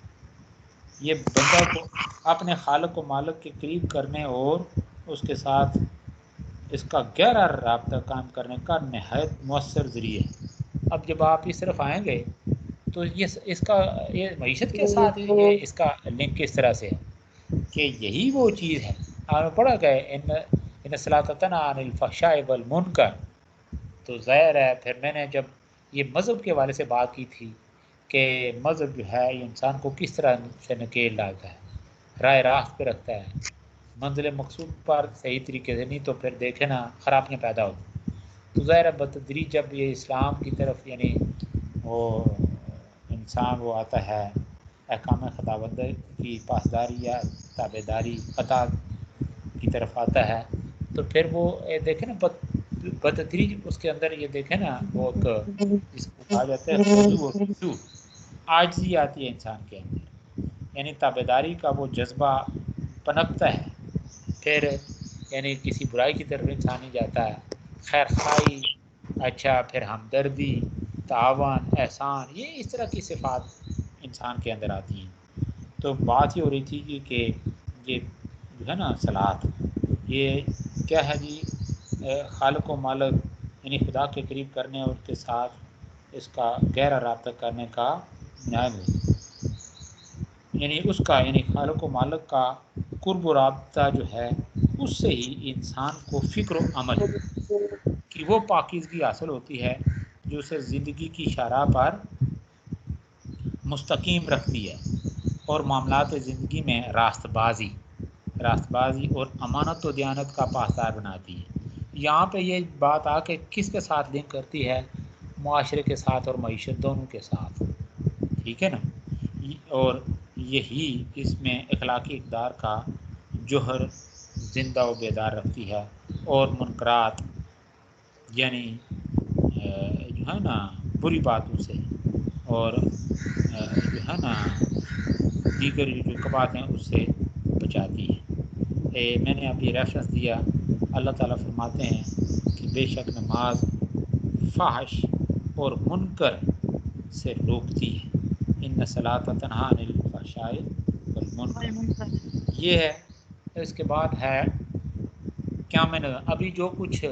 S1: یہ بندہ کو اپنے خالق و مالک کے قریب کرنے اور اس کے ساتھ اس کا گہرا رابطہ قائم کرنے کا نہایت مؤثر ذریعہ ہے۔ اب جب آپ اس طرف آئیں گے تو اس کا یہ معیشت کے ساتھ یہ اس کا لنک کس طرح سے ہے کہ یہی وہ چیز ہے آپ نے پڑھا کہ ان الصلاۃ تنہی عن الفحشاء والمنکر، تو ظاہر ہے پھر میں نے جب یہ مذہب کے حوالے سے بات کی تھی کہ مذہب جو ہے یہ انسان کو کس طرح سے نکیل ڈالتا ہے، راہ راست پہ رکھتا ہے، منزل مقصود پر صحیح طریقے سے، نہیں تو پھر دیکھیں نا خرابیاں پیدا ہوتی۔ تو ظاہر بتدریج جب یہ اسلام کی طرف یعنی وہ انسان وہ آتا ہے احکام خداوند کی پاسداری یا تابع داری عطا کی طرف آتا ہے، تو پھر وہ دیکھیں نا بتدریج اس کے اندر یہ دیکھیں نا وہ جس کو کہا جاتا ہے خضوع و خضوع، عاجزی آتی ہے انسان کے اندر، یعنی تابع داری کا وہ جذبہ پنپتا ہے، پھر یعنی کسی برائی کی طرف انسان نہیں جاتا ہے، خیر خواہی، اچھا پھر ہمدردی، تعاون، احسان، یہ اس طرح کی صفات انسان کے اندر آتی ہیں۔ تو بات یہ ہو رہی تھی کہ یہ جو ہے نا صلاۃ یہ کیا ہے جی؟ خالق و مالک یعنی خدا کے قریب کرنے اور اس کے ساتھ اس کا گہرا رابطہ کرنے کا نام ہے، یعنی اس کا یعنی خالق و مالک کا قرب و رابطہ جو ہے اس سے ہی انسان کو فکر و عمل کی وہ پاکیزگی حاصل ہوتی ہے جو اسے زندگی کی شرح پر مستقیم رکھتی ہے اور معاملات زندگی میں راست بازی اور امانت و دیانت کا پاسدار بناتی ہے۔ یہاں پہ یہ بات آ کے کس کے ساتھ لنک کرتی ہے؟ معاشرے کے ساتھ اور معیشت دونوں کے ساتھ، ٹھیک ہے نا؟ اور یہی اس میں اخلاقی اقدار کا جوہر زندہ و بیدار رکھتی ہے اور منکرات یعنی جو ہے نا بری باتوں سے اور جو ہے نا دیگر جو قباحت ہیں اس سے بچاتی ہے۔ میں نے اب یہ ریفرنس دیا، اللہ تعالیٰ فرماتے ہیں کہ بے شک نماز فحش اور منکر سے روکتی ہے، ان الصلاۃ تنہی عن الفحشاء والمنکر، یہ ہے۔ اس کے بعد ہے کیا میں نے ابھی جو کچھ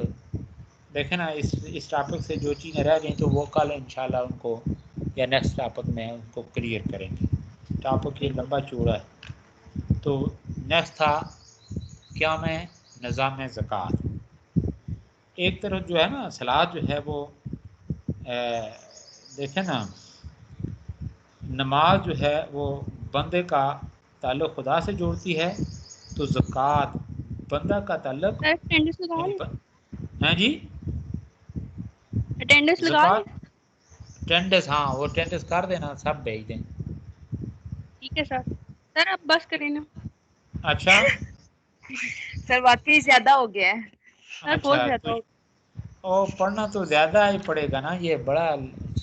S1: دیکھیں نا اس ٹاپک سے جو چیزیں رہ گئیں تو وہ کل انشاءاللہ ان کو یا نیکسٹ ٹاپک میں ان کو کلیئر کریں گے، ٹاپک یہ لمبا چوڑا ہے۔ تو نیکسٹ تھا کیا میں نظام زکوٰۃ، ایک طرف جو ہے نا صلاۃ جو ہے وہ دیکھیں نا نماز جو ہے وہ بندے کا تعلق خدا سے جوڑتی ہے، تو زکوٰۃ بندہ کا تعلق
S3: اٹینڈنس لگا
S1: یعنی
S3: لیں،
S1: ہاں جی
S3: اٹینڈنس لگا لیں،
S1: زکوٰۃ ٹینڈس، ہاں وہ ٹینڈس کر دینا، سب بھیج دیں۔
S3: ٹھیک ہے سر۔ سر آپ بس کریں نا،
S1: اچھا
S3: سر واقعی زیادہ ہو گیا ہے، سر بہت
S1: اچھا
S3: زیادہ
S1: تو
S3: ہو
S1: پڑھنا تو زیادہ ہی پڑے گا نا، یہ بڑا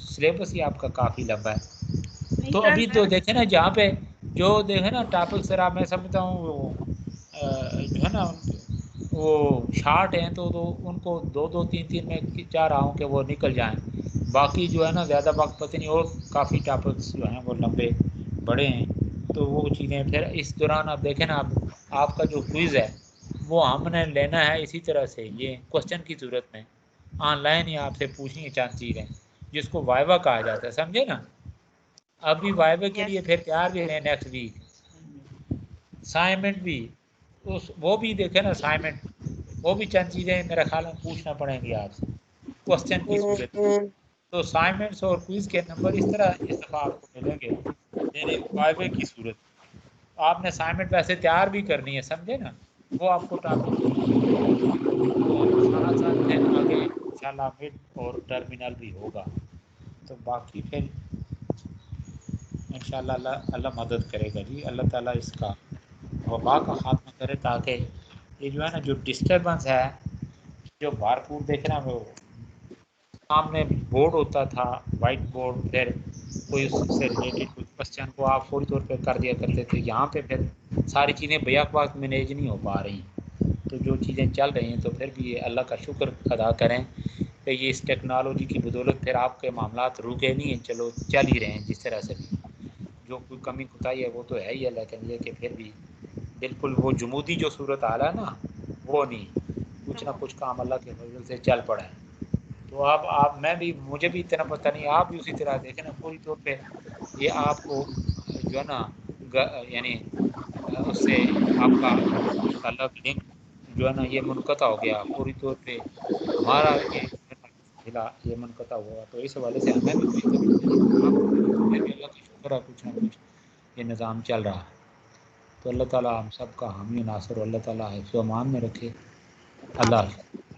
S1: سلیبس ہی آپ کا کافی لمبا ہے۔
S3: گیا نہیں
S1: تو
S3: سر
S1: ابھی
S3: میں
S1: تو دیکھیں نا جہاں پہ جو دیکھیں نا ٹاپک سر آپ میں سمجھتا ہوں وہ جو ہے نا وہ شارٹ ہیں تو ان کو دو تین میں چاہ رہا ہوں کہ وہ نکل جائیں، باقی جو ہے نا زیادہ وقت پتہ نہیں، اور کافی ٹاپکس جو ہیں وہ لمبے بڑے ہیں، تو وہ چیزیں پھر اس دوران آپ دیکھیں نا، آپ کا جو کوئز ہے وہ ہم نے لینا ہے اسی طرح سے، یہ کوشچن کی صورت میں آن لائن ہی آپ سے پوچھیں گے چند چیزیں جس کو وائوا کہا جاتا ہے، سمجھے نا. اب بھی وائوا کے لیے
S3: یس
S1: پھر تیار بھی رہیں نیکسٹ ویک. اسائنمنٹ بھی وہ بھی دیکھیں نا، اسائنمنٹ وہ بھی چند چیزیں میرا خیال میں پوچھنا پڑیں گی آپ سے کوشچن کی صورت میں. تو اسائنمنٹس اور کوئز کے نمبر اس طرح اس دفعہ آپ کو ملیں گے، یعنی وائوے کی صورت. آپ نے اسائنمنٹ ویسے تیار بھی کرنی ہے، سمجھے نا، وہ آپ کو ٹاپک اور ساتھ ساتھ پھر آگے انشاءاللہ مڈ اور ٹرمینل بھی ہوگا. تو باقی پھر انشاءاللہ اللہ مدد کرے گا جی. اللہ تعالیٰ اس کا وبا کا خاتمہ کرے، تاکہ یہ جو ہے نا جو ڈسٹربنس ہے، جو بھارپور دیکھنا وہ سامنے بورڈ ہوتا تھا وائٹ بورڈ، پھر کوئی اس سے ریلیٹڈ کوئی کوشچن کو آپ فوری طور پہ کر دیا کرتے تھے. یہاں پہ پھر ساری چیزیں بیک وقت مینیج نہیں ہو پا رہی. تو جو چیزیں چل رہی ہیں تو پھر بھی اللہ کا شکر ادا کریں کہ یہ اس ٹیکنالوجی کی بدولت پھر آپ کے معاملات رکے نہیں ہیں، چلو چل ہی رہے ہیں جس طرح سے بھی. جو کوئی کمی کوتاہی ہے وہ تو ہے ہی، لیکن یہ کہ پھر بھی بالکل وہ جمودی جو صورت حال ہے نا وہ نہیں، کچھ نہ کچھ کام اللہ کے فضل سے چل پڑا ہے. تو آپ میں بھی، مجھے بھی اتنا پتہ نہیں، آپ بھی اسی طرح دیکھیں نا پوری طور پہ یہ آپ کو جو ہے نا یعنی اس سے آپ کا تعلق لنک جو ہے نا یہ منقطع ہو گیا پوری طور پہ. ہمارا یہ ضلع یہ منقطع ہوا، تو اس حوالے سے ہمیں بھی کوئی توجہ نہیں. آپ پھر بھی اللہ کا شکر ہے کچھ نہ کچھ یہ نظام چل رہا ہے. تو اللہ تعالیٰ ہم سب کا حامی ناصر، اللہ تعالیٰ حفظ و امان میں رکھے. اللہ حافظ.